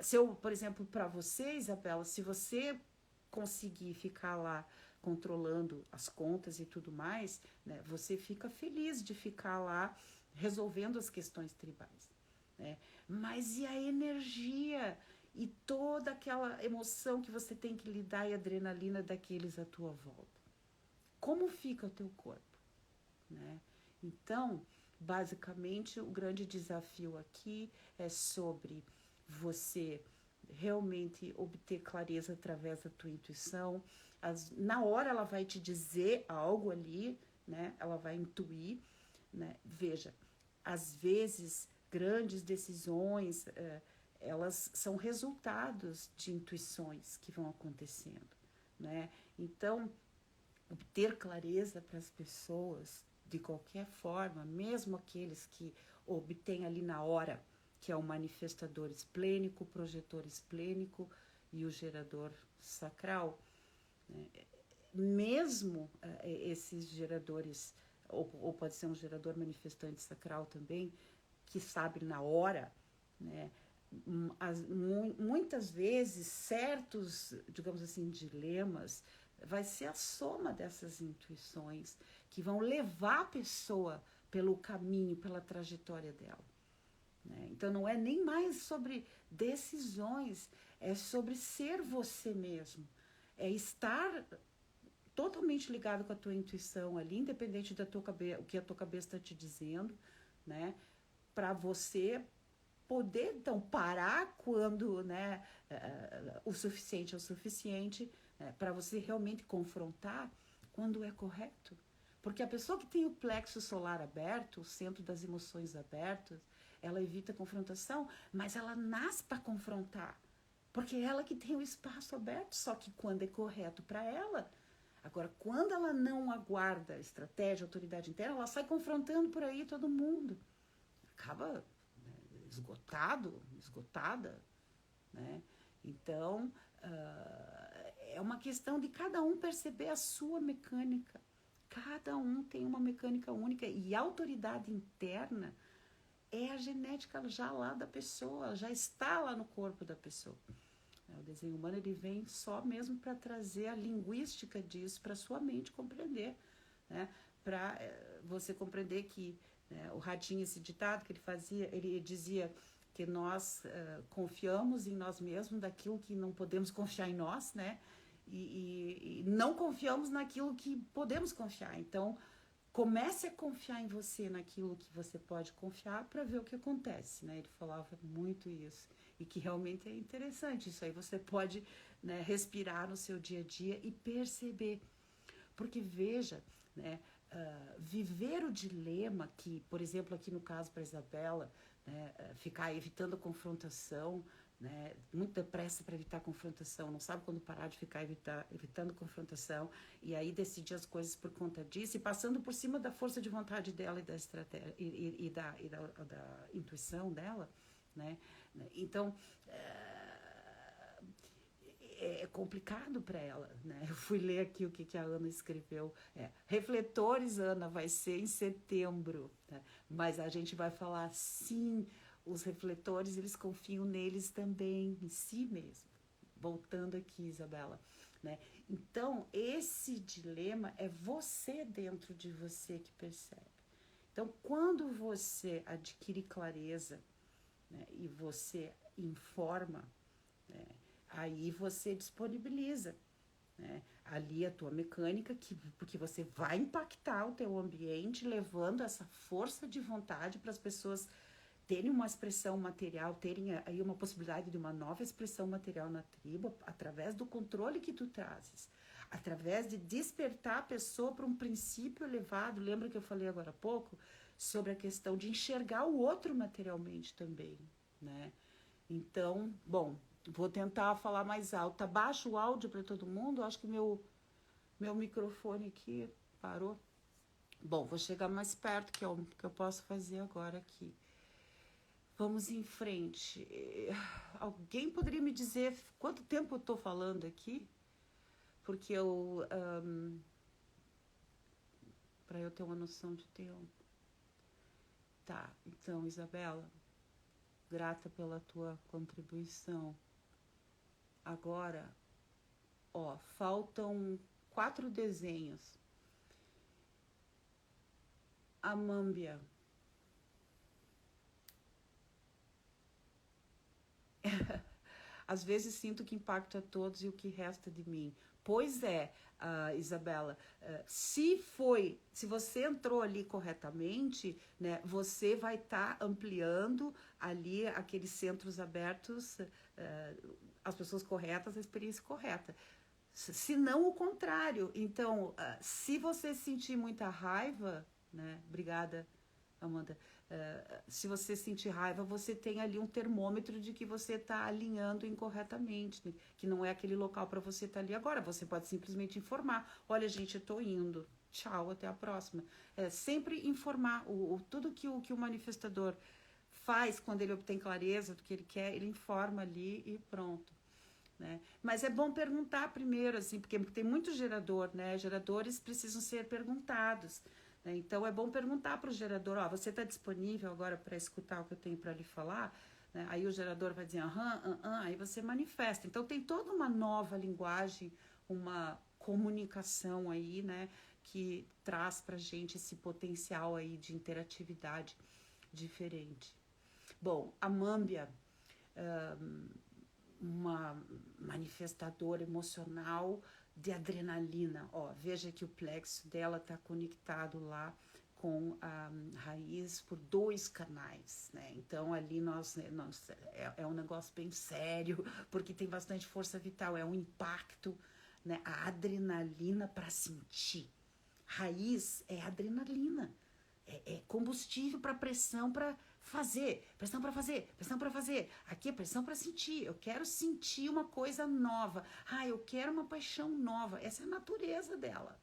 se eu, por exemplo, para você, Isabela, se você conseguir ficar lá controlando as contas e tudo mais, né, você fica feliz de ficar lá resolvendo as questões tribais, né? Mas e a energia e toda aquela emoção que você tem que lidar e a adrenalina daqueles à tua volta? Como fica o teu corpo, né? Então, basicamente, o grande desafio aqui é sobre você realmente obter clareza através da tua intuição. Na hora ela vai te dizer algo ali, né? Ela vai intuir, né? Veja, às vezes grandes decisões, elas são resultados de intuições que vão acontecendo, né? Então, obter clareza para as pessoas de qualquer forma, mesmo aqueles que obtêm ali na hora, que é o manifestador esplênico, o projetor esplênico e o gerador sacral, né? Mesmo esses geradores, ou pode ser um gerador manifestante sacral também, que sabe na hora, né? Muitas vezes certos, digamos assim, dilemas vai ser a soma dessas intuições que vão levar a pessoa pelo caminho, pela trajetória dela, né? Então não é nem mais sobre decisões, é sobre ser você mesmo, é estar totalmente ligado com a tua intuição ali, independente da tua cabeça, o que a tua cabeça está te dizendo, né? Para você poder, então, parar quando, né, o suficiente é o suficiente, né, para você realmente confrontar quando é correto. Porque a pessoa que tem o plexo solar aberto, o centro das emoções aberto, ela evita confrontação, mas ela nasce para confrontar. Porque é ela que tem o espaço aberto, só que quando é correto para ela. Agora, quando ela não aguarda estratégia, autoridade interna, ela sai confrontando por aí todo mundo. Acaba esgotada, né? Então, é uma questão de cada um perceber a sua mecânica. Cada um tem uma mecânica única e a autoridade interna é a genética já lá da pessoa, já está lá no corpo da pessoa. O desenho humano ele vem só mesmo para trazer a linguística disso para sua mente compreender, né? Para você compreender que o Ratinho, esse ditado que ele fazia, ele dizia que nós confiamos em nós mesmos daquilo que não podemos confiar em nós, né? E não confiamos naquilo que podemos confiar. Então, comece a confiar em você, naquilo que você pode confiar para ver o que acontece, né? Ele falava muito isso. E que realmente é interessante. Isso aí você pode, né, respirar no seu dia a dia e perceber. Porque veja, né, viver o dilema que, por exemplo, aqui no caso para a Isabela, né, ficar evitando a confrontação, né, muito depressa para evitar a confrontação, não sabe quando parar de ficar evitando confrontação, e aí decidir as coisas por conta disso, e passando por cima da força de vontade dela e da estratégia e da intuição dela, né? Então, é complicado para ela, né? Eu fui ler aqui o que a Ana escreveu. Refletores, Ana, vai ser em setembro, né? Mas a gente vai falar, sim, os refletores, eles confiam neles também, em si mesmo. Voltando aqui, Isabela, né? Então, esse dilema é você dentro de você que percebe. Então, quando você adquire clareza, né, e você informa, né, aí você disponibiliza, né, ali a tua mecânica, porque você vai impactar o teu ambiente, levando essa força de vontade para as pessoas terem uma expressão material, terem aí uma possibilidade de uma nova expressão material na tribo, através do controle que tu trazes, através de despertar a pessoa para um princípio elevado. Lembra que eu falei agora há pouco sobre a questão de enxergar o outro materialmente também, né? Então, bom, vou tentar falar mais alto. Tá baixo o áudio para todo mundo? Acho que meu microfone aqui parou. Bom, vou chegar mais perto, que é o que eu posso fazer agora aqui. Vamos em frente. Alguém poderia me dizer quanto tempo eu tô falando aqui? Porque para eu ter uma noção de tempo. Tá, então, Isabela, grata pela tua contribuição. Agora, ó, faltam 4 desenhos. Amâmbia. Às vezes sinto que impacto a todos e o que resta de mim. Pois é, Isabela, se você entrou ali corretamente, né, você vai estar ampliando ali aqueles centros abertos, as pessoas corretas, a experiência correta. Se não o contrário. Então, se você sentir muita raiva, né, obrigada, Amanda. Se você sentir raiva, você tem ali um termômetro de que você está alinhando incorretamente, né? Que não é aquele local para você estar ali agora. Você pode simplesmente informar: olha, gente, eu estou indo. Tchau, até a próxima. Sempre informar tudo que o manifestador faz quando ele obtém clareza do que ele quer, ele informa ali e pronto. Né? Mas é bom perguntar primeiro, assim, porque tem muito gerador, né? Geradores precisam ser perguntados. Né? Então é bom perguntar para o gerador: ó, você está disponível agora para escutar o que eu tenho para lhe falar? Né? Aí o gerador vai dizer aham, aí você manifesta. Então tem toda uma nova linguagem, uma comunicação aí, né? Que traz para gente esse potencial aí de interatividade diferente. Bom, a Mâmbia, uma manifestadora emocional de adrenalina. Ó, veja que o plexo dela está conectado lá com a raiz por 2 canais, né? Então ali nós é um negócio bem sério, porque tem bastante força vital, é um impacto, né? A adrenalina para sentir. Raiz é adrenalina, é combustível para pressão para fazer, pressão para fazer, pressão para fazer. Aqui é pressão para sentir. Eu quero sentir uma coisa nova. Eu quero uma paixão nova. Essa é a natureza dela.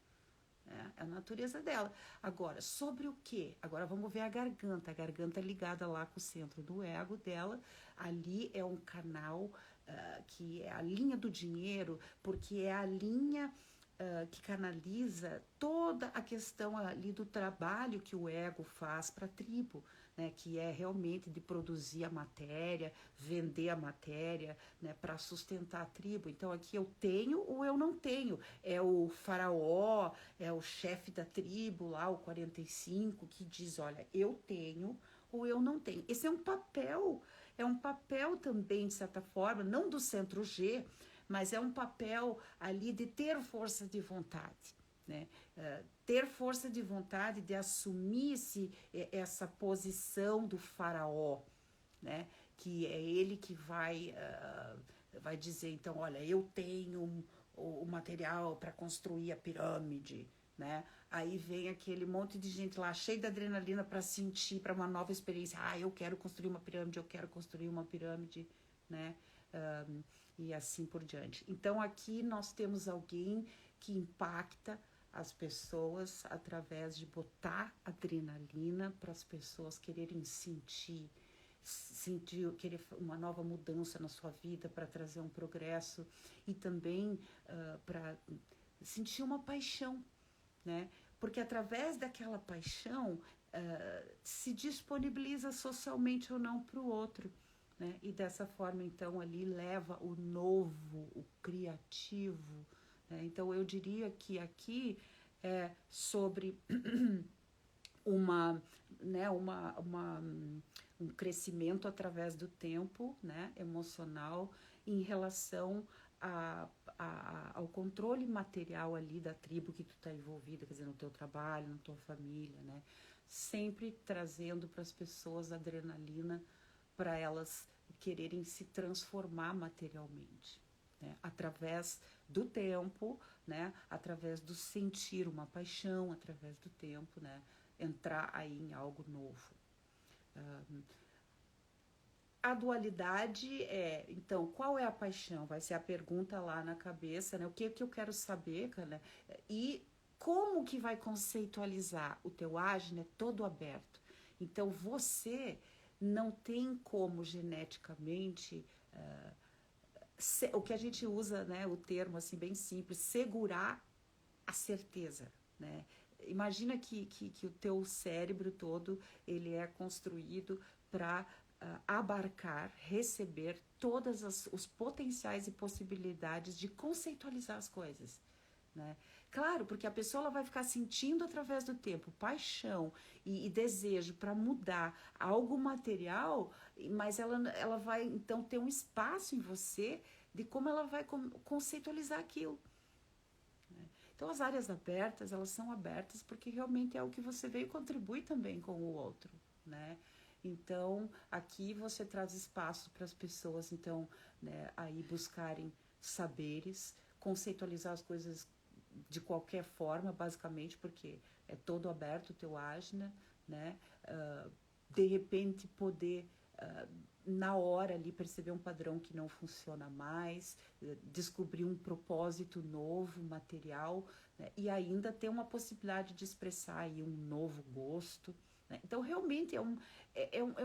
É a natureza dela. Agora, sobre o que? Agora vamos ver a garganta. A garganta é ligada lá com o centro do ego dela. Ali é um canal que é a linha do dinheiro, porque é a linha que canaliza toda a questão ali do trabalho que o ego faz para a tribo, né, que é realmente de produzir a matéria, vender a matéria, né, para sustentar a tribo. Então aqui eu tenho ou eu não tenho. É o faraó, é o chefe da tribo lá, o 45, que diz, olha, eu tenho ou eu não tenho. Esse é um papel também, de certa forma, não do centro G, mas é um papel ali de ter força de vontade, né? Ter força de vontade de assumir essa posição do faraó, né? Que é ele que vai dizer, então, olha, eu tenho o material para construir a pirâmide, né? Aí vem aquele monte de gente lá cheio de adrenalina para sentir, para uma nova experiência. Eu quero construir uma pirâmide, eu quero construir uma pirâmide, né? E assim por diante. Então aqui nós temos alguém que impacta as pessoas através de botar adrenalina para as pessoas quererem sentir, querer uma nova mudança na sua vida, para trazer um progresso e também para sentir uma paixão, né? Porque através daquela paixão se disponibiliza socialmente ou não para o outro. Né? E dessa forma, então, ali leva o novo, o criativo. Né? Então, eu diria que aqui é sobre um crescimento através do tempo, né, emocional, em relação ao controle material ali da tribo que tu está envolvida, quer dizer, no teu trabalho, na tua família, né? Sempre trazendo para as pessoas adrenalina para elas quererem se transformar materialmente, né? Através do tempo, né? Através do sentir uma paixão, através do tempo, né? Entrar aí em algo novo. A dualidade então, qual é a paixão? Vai ser a pergunta lá na cabeça, né? O que eu quero saber, né? E como que vai conceitualizar? O teu ágina é todo aberto. Então, você não tem como geneticamente, o que a gente usa, né, o termo assim bem simples, segurar a certeza, né? Imagina que o teu cérebro todo, ele é construído para abarcar, receber todas os potenciais e possibilidades de conceitualizar as coisas, né? Claro, porque a pessoa ela vai ficar sentindo através do tempo paixão e desejo para mudar algo material, mas ela vai então ter um espaço em você de como ela vai conceitualizar aquilo. Então as áreas abertas, elas são abertas porque realmente é o que você veio contribuir também com o outro, né? Então, aqui você traz espaço para as pessoas, então, né, aí buscarem saberes, conceitualizar as coisas de qualquer forma, basicamente, porque é todo aberto o teu ágina, né? De repente poder na hora ali perceber um padrão que não funciona mais, descobrir um propósito novo, material, né? E ainda ter uma possibilidade de expressar aí um novo gosto, né? Então realmente é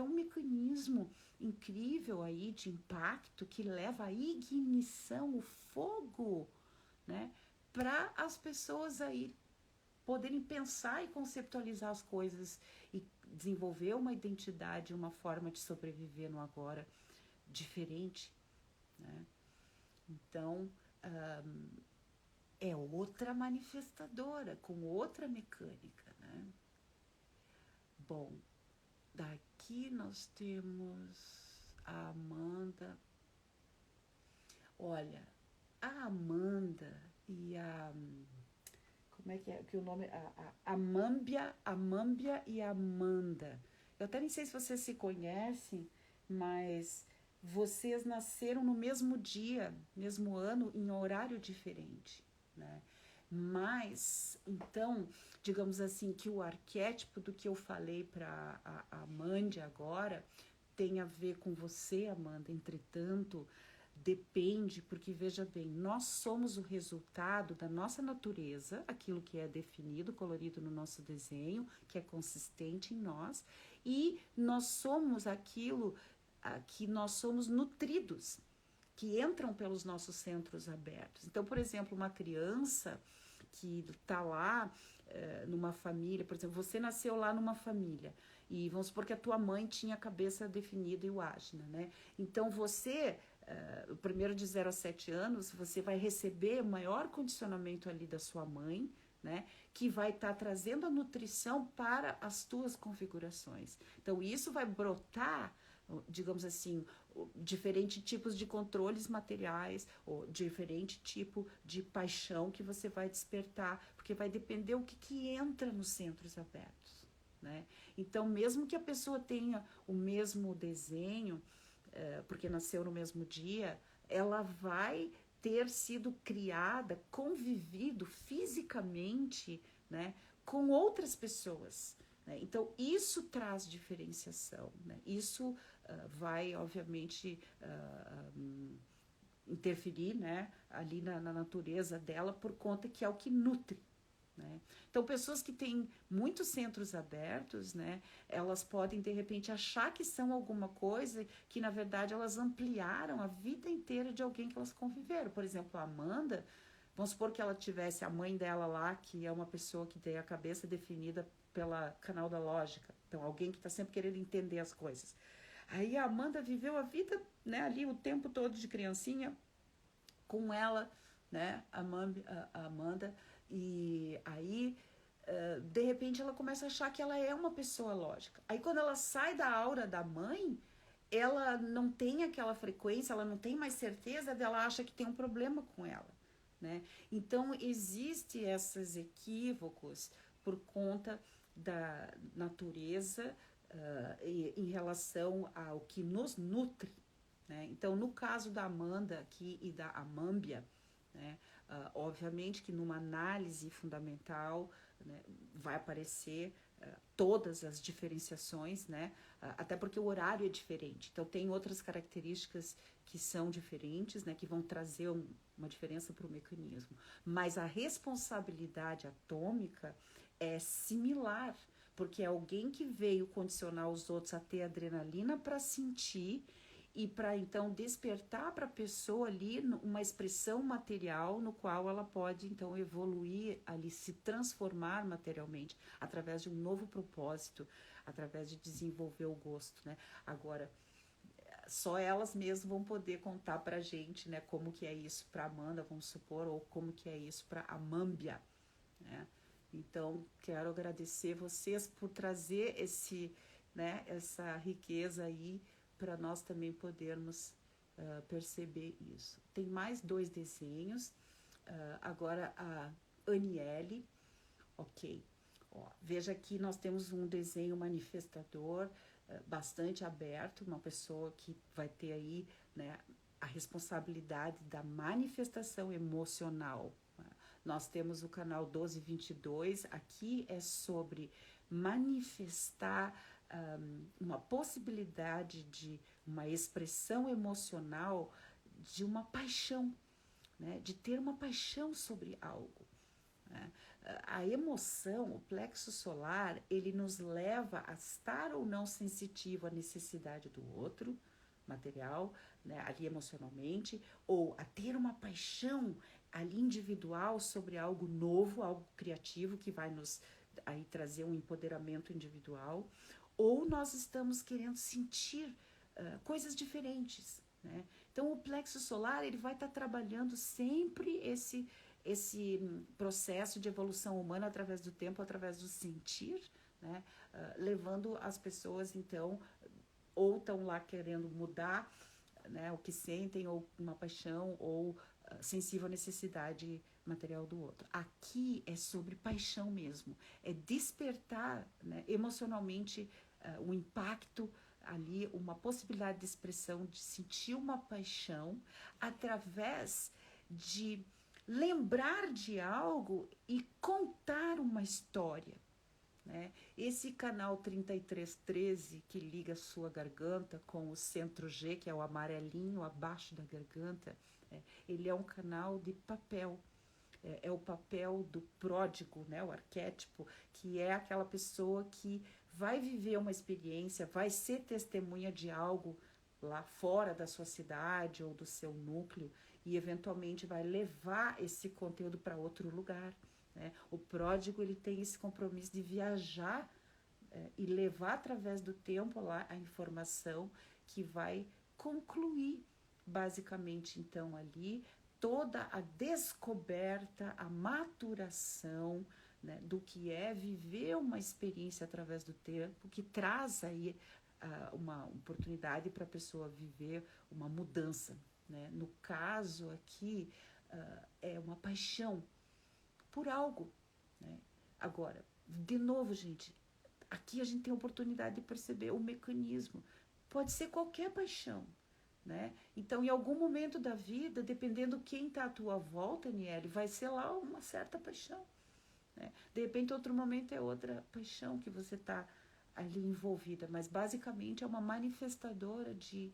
um mecanismo incrível aí de impacto que leva à ignição, o fogo, né? Para as pessoas aí poderem pensar e conceptualizar as coisas e desenvolver uma identidade, uma forma de sobreviver no agora diferente, né? Então, é outra manifestadora, com outra mecânica, né? Bom, daqui nós temos a Amanda. Olha, a Amanda e a... Como é que o nome? A Mâmbia e a Amanda. Eu até nem sei se vocês se conhecem, mas vocês nasceram no mesmo dia, mesmo ano, em horário diferente, né? Mas, então, digamos assim, que o arquétipo do que eu falei para a Amanda agora tem a ver com você, Amanda. Entretanto, depende, porque veja bem, nós somos o resultado da nossa natureza, aquilo que é definido, colorido no nosso desenho, que é consistente em nós, e nós somos aquilo que nós somos nutridos, que entram pelos nossos centros abertos. Então, por exemplo, uma criança que está lá numa família, por exemplo, você nasceu lá numa família, e vamos supor que a tua mãe tinha a cabeça definida e o ágina, né? Então você, primeiro de 0 a 7 anos, você vai receber o maior condicionamento ali da sua mãe, né? Que vai estar trazendo a nutrição para as tuas configurações. Então isso vai brotar, digamos assim, diferentes tipos de controles materiais, ou diferente tipo de paixão que você vai despertar, porque vai depender o que entra nos centros abertos, né? Então, mesmo que a pessoa tenha o mesmo desenho, porque nasceu no mesmo dia, ela vai ter sido criada, convivido fisicamente, né, com outras pessoas, né? Então, isso traz diferenciação, né? Isso vai, obviamente, interferir, né, ali na natureza dela, por conta que é o que nutre, né? Então, pessoas que têm muitos centros abertos, né, elas podem, de repente, achar que são alguma coisa que, na verdade, elas ampliaram a vida inteira de alguém que elas conviveram. Por exemplo, a Amanda, vamos supor que ela tivesse a mãe dela lá, que é uma pessoa que tem a cabeça definida pela canal da lógica. Então, alguém que está sempre querendo entender as coisas. Aí a Amanda viveu a vida, né, ali o tempo todo de criancinha com ela, né, a Amanda, e aí de repente ela começa a achar que ela é uma pessoa lógica. Aí quando ela sai da aura da mãe, ela não tem aquela frequência, ela não tem mais certeza, ela acha que tem um problema com ela, né? Então existe esses equívocos por conta da natureza em relação ao que nos nutre, né? Então, no caso da Amanda aqui e da Amâmbia, né, obviamente que numa análise fundamental, né, vai aparecer todas as diferenciações, né? Até porque o horário é diferente. Então, tem outras características que são diferentes, né? Que vão trazer uma diferença para o mecanismo. Mas a responsabilidade atômica é similar, porque é alguém que veio condicionar os outros a ter adrenalina para sentir e para então despertar para a pessoa ali uma expressão material no qual ela pode então evoluir ali, se transformar materialmente através de um novo propósito, através de desenvolver o gosto, né? Agora, só elas mesmas vão poder contar pra gente, né, como que é isso para Amanda, vamos supor, ou como que é isso para Amâmbia, né? Então, quero agradecer vocês por trazer né, essa riqueza aí para nós também podermos perceber isso. Tem mais 2 desenhos. Agora a Aniele, ok. Ó, veja que nós temos um desenho manifestador bastante aberto, uma pessoa que vai ter aí, né, a responsabilidade da manifestação emocional. Nós temos o canal 1222, aqui é sobre manifestar uma possibilidade de uma expressão emocional de uma paixão, né? De ter uma paixão sobre algo. Né? A emoção, o plexo solar, ele nos leva a estar ou não sensitivo à necessidade do outro, material, né, ali emocionalmente, ou a ter uma paixão ali individual sobre algo novo, algo criativo que vai nos aí trazer um empoderamento individual, ou nós estamos querendo sentir coisas diferentes, né? Então o plexo solar ele vai estar trabalhando sempre esse processo de evolução humana através do tempo, através do sentir, né? Levando as pessoas então ou estão lá querendo mudar, né, o que sentem, ou uma paixão, ou sensível à necessidade material do outro. Aqui é sobre paixão mesmo, é despertar, né, emocionalmente o impacto ali, uma possibilidade de expressão, de sentir uma paixão através de lembrar de algo e contar uma história. Né? Esse canal 3313 que liga a sua garganta com o centro G, que é o amarelinho abaixo da garganta, ele é um canal de papel. É o papel do pródigo, né? O arquétipo, que é aquela pessoa que vai viver uma experiência, vai ser testemunha de algo lá fora da sua cidade ou do seu núcleo e eventualmente vai levar esse conteúdo para outro lugar. Né? O pródigo ele tem esse compromisso de viajar e levar através do tempo lá a informação que vai concluir basicamente então ali toda a descoberta, a maturação, né, do que é viver uma experiência através do tempo, que traz aí uma oportunidade para a pessoa viver uma mudança. Né? No caso aqui, é uma paixão por algo. Né? Agora, de novo, gente, aqui a gente tem a oportunidade de perceber o mecanismo. Pode ser qualquer paixão. Né? Então, em algum momento da vida, dependendo quem está à tua volta, Niele, vai ser lá uma certa paixão. Né? De repente, outro momento é outra paixão que você está ali envolvida, mas basicamente é uma manifestadora de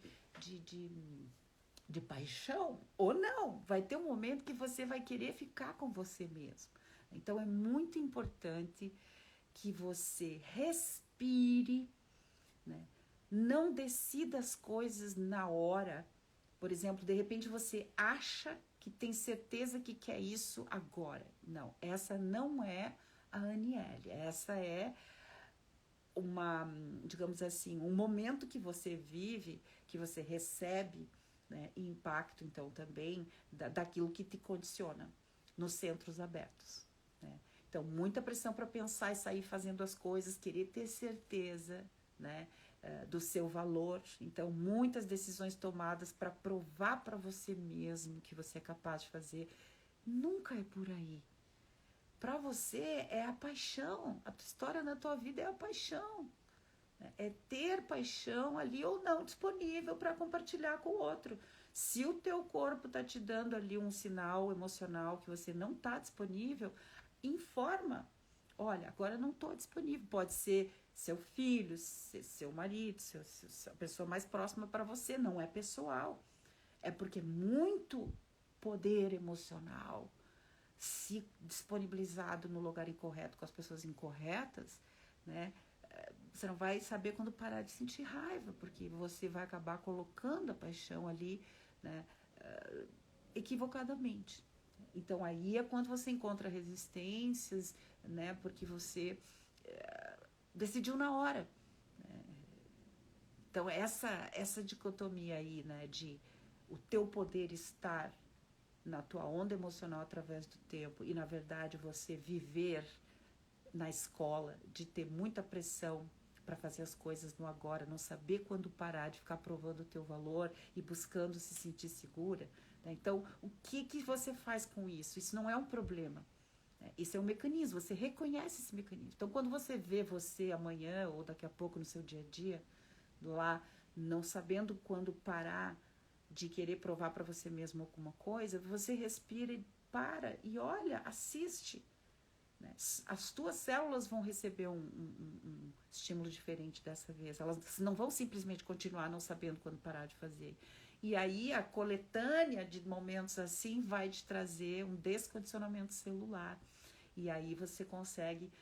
paixão, ou não. Vai ter um momento que você vai querer ficar com você mesmo. Então, é muito importante que você respire, né? Não decida as coisas na hora. Por exemplo, de repente você acha que tem certeza que quer isso agora. Não, essa não é a Aniele. Essa é digamos assim, um momento que você vive, que você recebe, né, e impacto, então, também daquilo que te condiciona nos centros abertos. Né? Então, muita pressão para pensar e sair fazendo as coisas, querer ter certeza, né, do seu valor. Então, muitas decisões tomadas para provar para você mesmo que você é capaz de fazer. Nunca é por aí. Para você é a paixão. A tua história na tua vida é a paixão. É ter paixão ali ou não disponível para compartilhar com o outro. Se o teu corpo está te dando ali um sinal emocional que você não está disponível, informa. olha, agora não estou disponível. Pode ser seu filho, seu marido, a pessoa mais próxima para você, não é pessoal. É porque é muito poder emocional se disponibilizado no lugar incorreto com as pessoas incorretas, né? Você não vai saber quando parar de sentir raiva, porque você vai acabar colocando a paixão ali, né, equivocadamente. Então aí é quando você encontra resistências, né, porque você decidiu na hora. Então essa dicotomia aí, né, de o teu poder estar na tua onda emocional através do tempo e na verdade você viver na escola, de ter muita pressão para fazer as coisas no agora, não saber quando parar, de ficar provando o teu valor e buscando se sentir segura. Né? Então, o que você faz com isso? Isso não é um problema. Né? Isso é um mecanismo, você reconhece esse mecanismo. Então, quando você vê você amanhã ou daqui a pouco no seu dia a dia, lá, não sabendo quando parar de querer provar para você mesmo alguma coisa, você respira e para e olha, assiste. Né? As tuas células vão receber um estímulo diferente dessa vez. Elas não vão simplesmente continuar não sabendo quando parar de fazer. E aí a coletânea de momentos assim vai te trazer um descondicionamento celular. E aí você consegue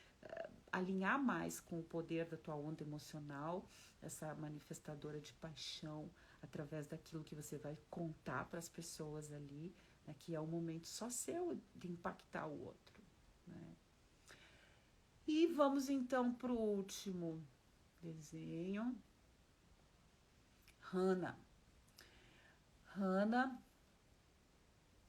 alinhar mais com o poder da tua onda emocional, essa manifestadora de paixão, através daquilo que você vai contar para as pessoas ali, né, que é um momento só seu de impactar o outro. Né? E vamos então para o último desenho. Hannah.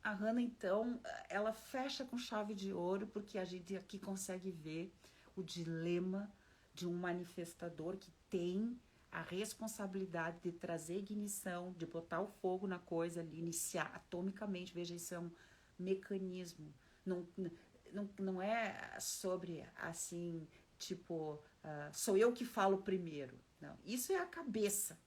A Hannah, então, ela fecha com chave de ouro, porque a gente aqui consegue ver o dilema de um manifestador que tem a responsabilidade de trazer ignição, de botar o fogo na coisa ali, iniciar atomicamente. Veja, isso é um mecanismo. Não é sobre, assim, tipo, sou eu que falo primeiro. Não, isso é a cabeça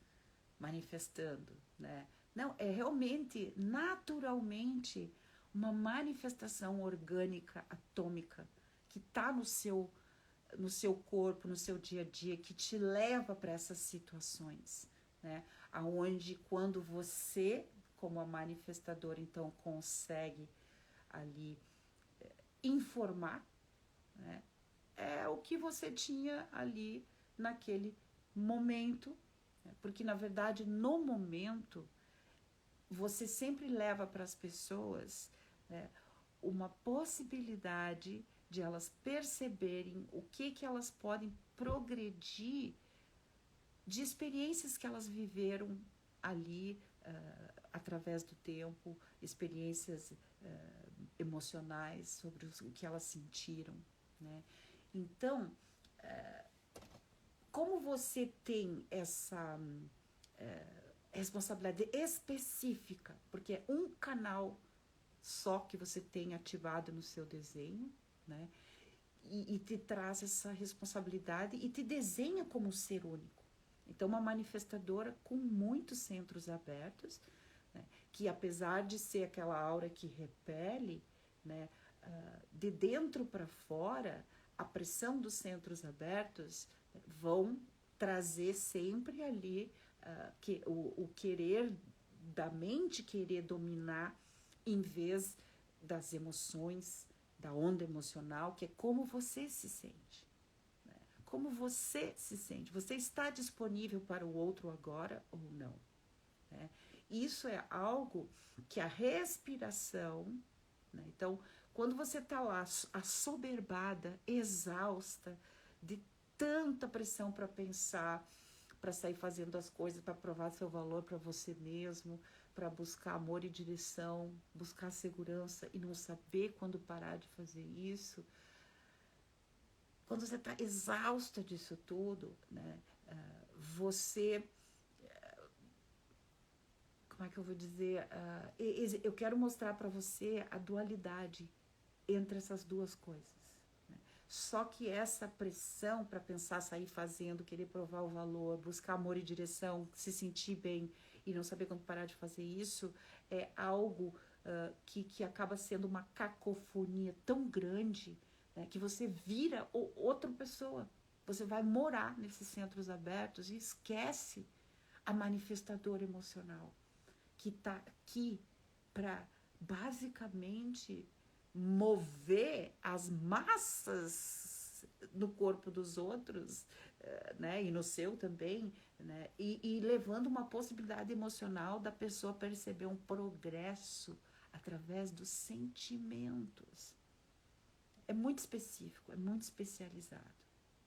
manifestando, né? Não, é realmente, naturalmente, uma manifestação orgânica, atômica, que está no seu corpo, no seu dia a dia, que te leva para essas situações, né? Aonde quando você, como a manifestadora, então consegue ali informar, né? É o que você tinha ali naquele momento, né? Porque na verdade no momento você sempre leva para as pessoas, né, uma possibilidade de elas perceberem o que elas podem progredir de experiências que elas viveram ali através do tempo, experiências emocionais sobre o que elas sentiram. Né? Então, como você tem essa responsabilidade específica, porque é um canal só que você tem ativado no seu desenho, né? E te traz essa responsabilidade e te desenha como um ser único. Então, uma manifestadora com muitos centros abertos, né? Que apesar de ser aquela aura que repele, né? De dentro para fora, a pressão dos centros abertos vão trazer sempre ali o querer da mente querer dominar em vez das emoções, da onda emocional, que é como você se sente. Né? Como você se sente. Você está disponível para o outro agora ou não? Né? Isso é algo que a respiração, né? Então, quando você está lá assoberbada, exausta, de tanta pressão para pensar, para sair fazendo as coisas, para provar seu valor para você mesmo, para buscar amor e direção, buscar segurança e não saber quando parar de fazer isso. Quando você está exausta disso tudo, né, você, como é que eu vou dizer, eu quero mostrar para você a dualidade entre essas duas coisas. Só que essa pressão para pensar, sair fazendo, querer provar o valor, buscar amor e direção, se sentir bem e não saber quando parar de fazer isso, é algo que acaba sendo uma cacofonia tão grande, né? Que você vira outra pessoa. Você vai morar nesses centros abertos e esquece a manifestadora emocional, que está aqui para basicamente mover as massas no corpo dos outros, né, e no seu também, né, e levando uma possibilidade emocional da pessoa perceber um progresso através dos sentimentos. É muito específico, é muito especializado,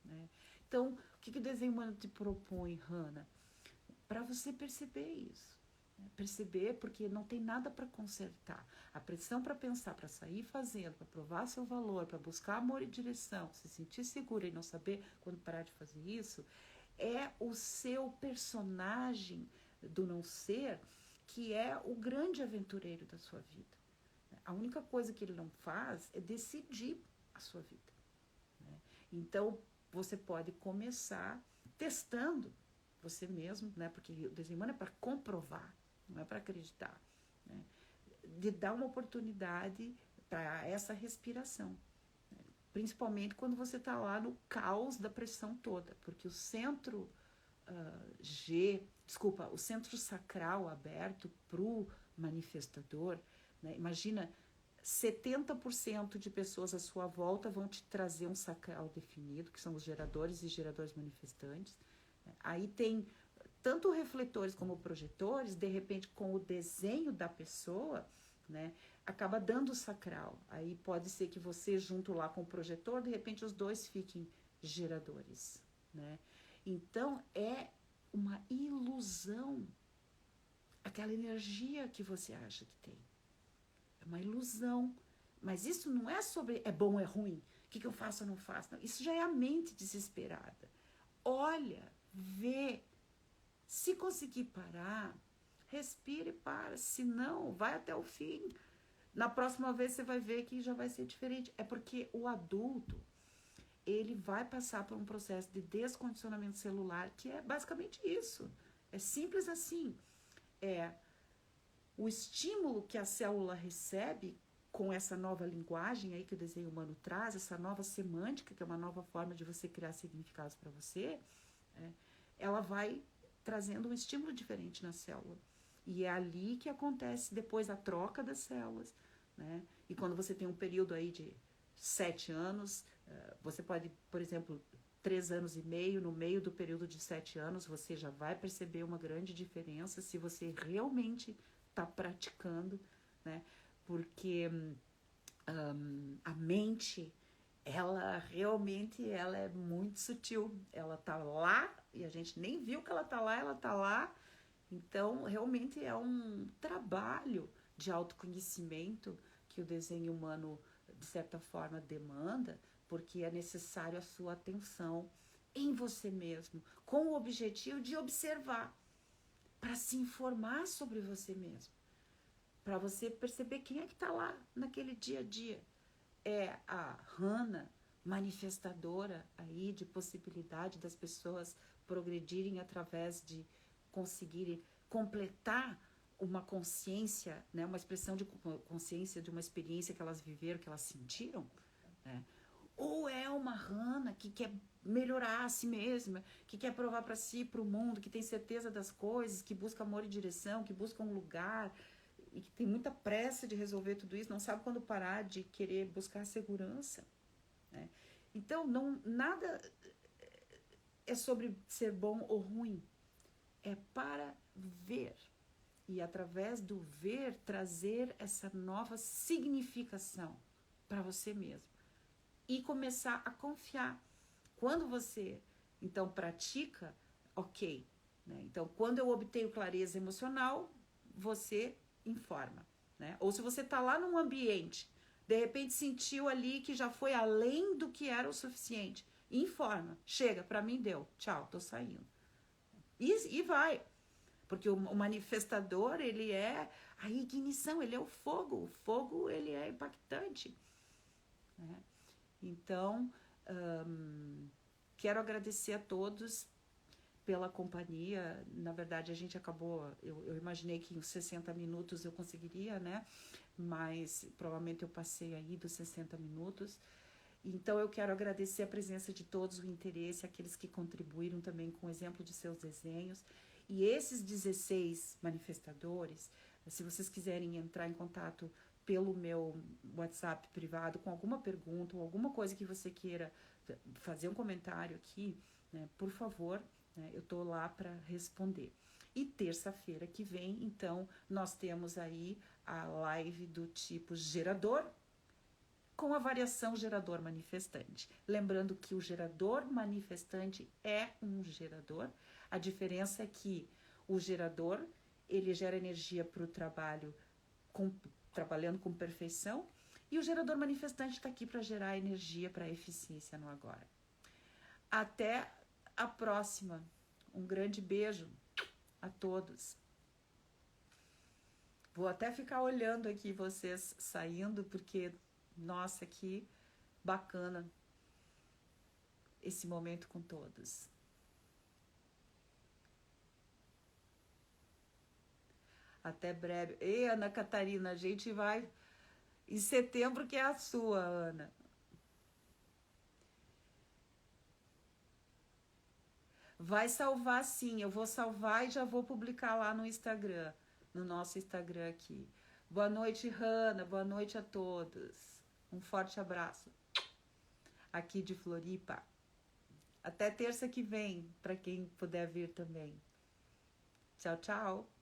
né? Então, o que o desenho humano te propõe, Hannah? Para você perceber isso. Perceber, porque não tem nada para consertar. A pressão para pensar, para sair fazendo, para provar seu valor, para buscar amor e direção, se sentir segura e não saber quando parar de fazer isso, é o seu personagem do não ser, que é o grande aventureiro da sua vida. A única coisa que ele não faz é decidir a sua vida, né? Então, você pode começar testando você mesmo, né? Porque o desenho humano é para comprovar, não é para acreditar, né? De dar uma oportunidade para essa respiração, né? Principalmente quando você está lá no caos da pressão toda, porque o centro o centro sacral aberto para o manifestador, né? Imagina, 70% de pessoas à sua volta vão te trazer um sacral definido, que são os geradores e geradores manifestantes. Aí tem tanto refletores como projetores, de repente com o desenho da pessoa, né, acaba dando o sacral. Aí pode ser que você junto lá com o projetor, de repente os dois fiquem geradores, né? Então é uma ilusão aquela energia que você acha que tem. É uma ilusão. Mas isso não é sobre é bom ou é ruim, o que eu faço ou não faço. Não. Isso já é a mente desesperada. Olha, vê. Se conseguir parar, respire e para. Se não, vai até o fim. Na próxima vez você vai ver que já vai ser diferente. É porque o adulto, ele vai passar por um processo de descondicionamento celular, que é basicamente isso. É simples assim. É o estímulo que a célula recebe com essa nova linguagem aí que o desenho humano traz, essa nova semântica, que é uma nova forma de você criar significados para você, ela vai trazendo um estímulo diferente na célula. E é ali que acontece depois a troca das células, né? E quando você tem um período aí de 7 anos, você pode, por exemplo, 3 anos e meio, no meio do período de 7 anos, você já vai perceber uma grande diferença se você realmente está praticando, né? Porque a mente, ela realmente ela é muito sutil. Ela tá lá e a gente nem viu que ela tá lá. Então, realmente é um trabalho de autoconhecimento que o desenho humano, de certa forma, demanda, porque é necessário a sua atenção em você mesmo, com o objetivo de observar, para se informar sobre você mesmo, para você perceber quem é que está lá naquele dia a dia. É a Hannah, manifestadora aí de possibilidade das pessoas progredirem através de conseguirem completar uma consciência, né, uma expressão de consciência de uma experiência que elas viveram, que elas sentiram, né? Ou é uma Hannah que quer melhorar a si mesma, que quer provar para si, para o mundo, que tem certeza das coisas, que busca amor e direção, que busca um lugar e que tem muita pressa de resolver tudo isso, não sabe quando parar de querer buscar segurança, né? Então, nada é sobre ser bom ou ruim, é para ver e através do ver trazer essa nova significação para você mesmo e começar a confiar. Quando você então pratica, ok, né? Então quando eu obtenho clareza emocional, você informa, né? Ou se você está lá num ambiente, de repente sentiu ali que já foi além do que era o suficiente, informa, chega, para mim deu, tchau, tô saindo. E vai, porque o manifestador, ele é a ignição, ele é o fogo ele é impactante, né? Então, quero agradecer a todos pela companhia. Na verdade, a gente acabou, eu imaginei que em 60 minutos eu conseguiria, né? Mas provavelmente eu passei aí dos 60 minutos. Então eu quero agradecer a presença de todos, o interesse, aqueles que contribuíram também com o exemplo de seus desenhos. E esses 16 manifestadores, se vocês quiserem entrar em contato pelo meu WhatsApp privado com alguma pergunta ou alguma coisa que você queira fazer um comentário aqui, né, por favor, né, eu tô lá para responder. E terça-feira que vem, então, nós temos aí a live do tipo gerador com a variação gerador manifestante. Lembrando que o gerador manifestante é um gerador, a diferença é que o gerador, ele gera energia para o trabalho trabalhando com perfeição, e o gerador manifestante está aqui para gerar energia para a eficiência no agora. Até a próxima. Um grande beijo a todos. Vou até ficar olhando aqui vocês saindo, porque, nossa, que bacana esse momento com todos. Até breve. Ei, Ana Catarina, a gente vai em setembro, que é a sua, Ana. Vai salvar sim, eu vou salvar e já vou publicar lá no Instagram, no nosso Instagram aqui. Boa noite, Hanna, boa noite a todos. Um forte abraço aqui de Floripa. Até terça que vem, para quem puder vir também. Tchau, tchau.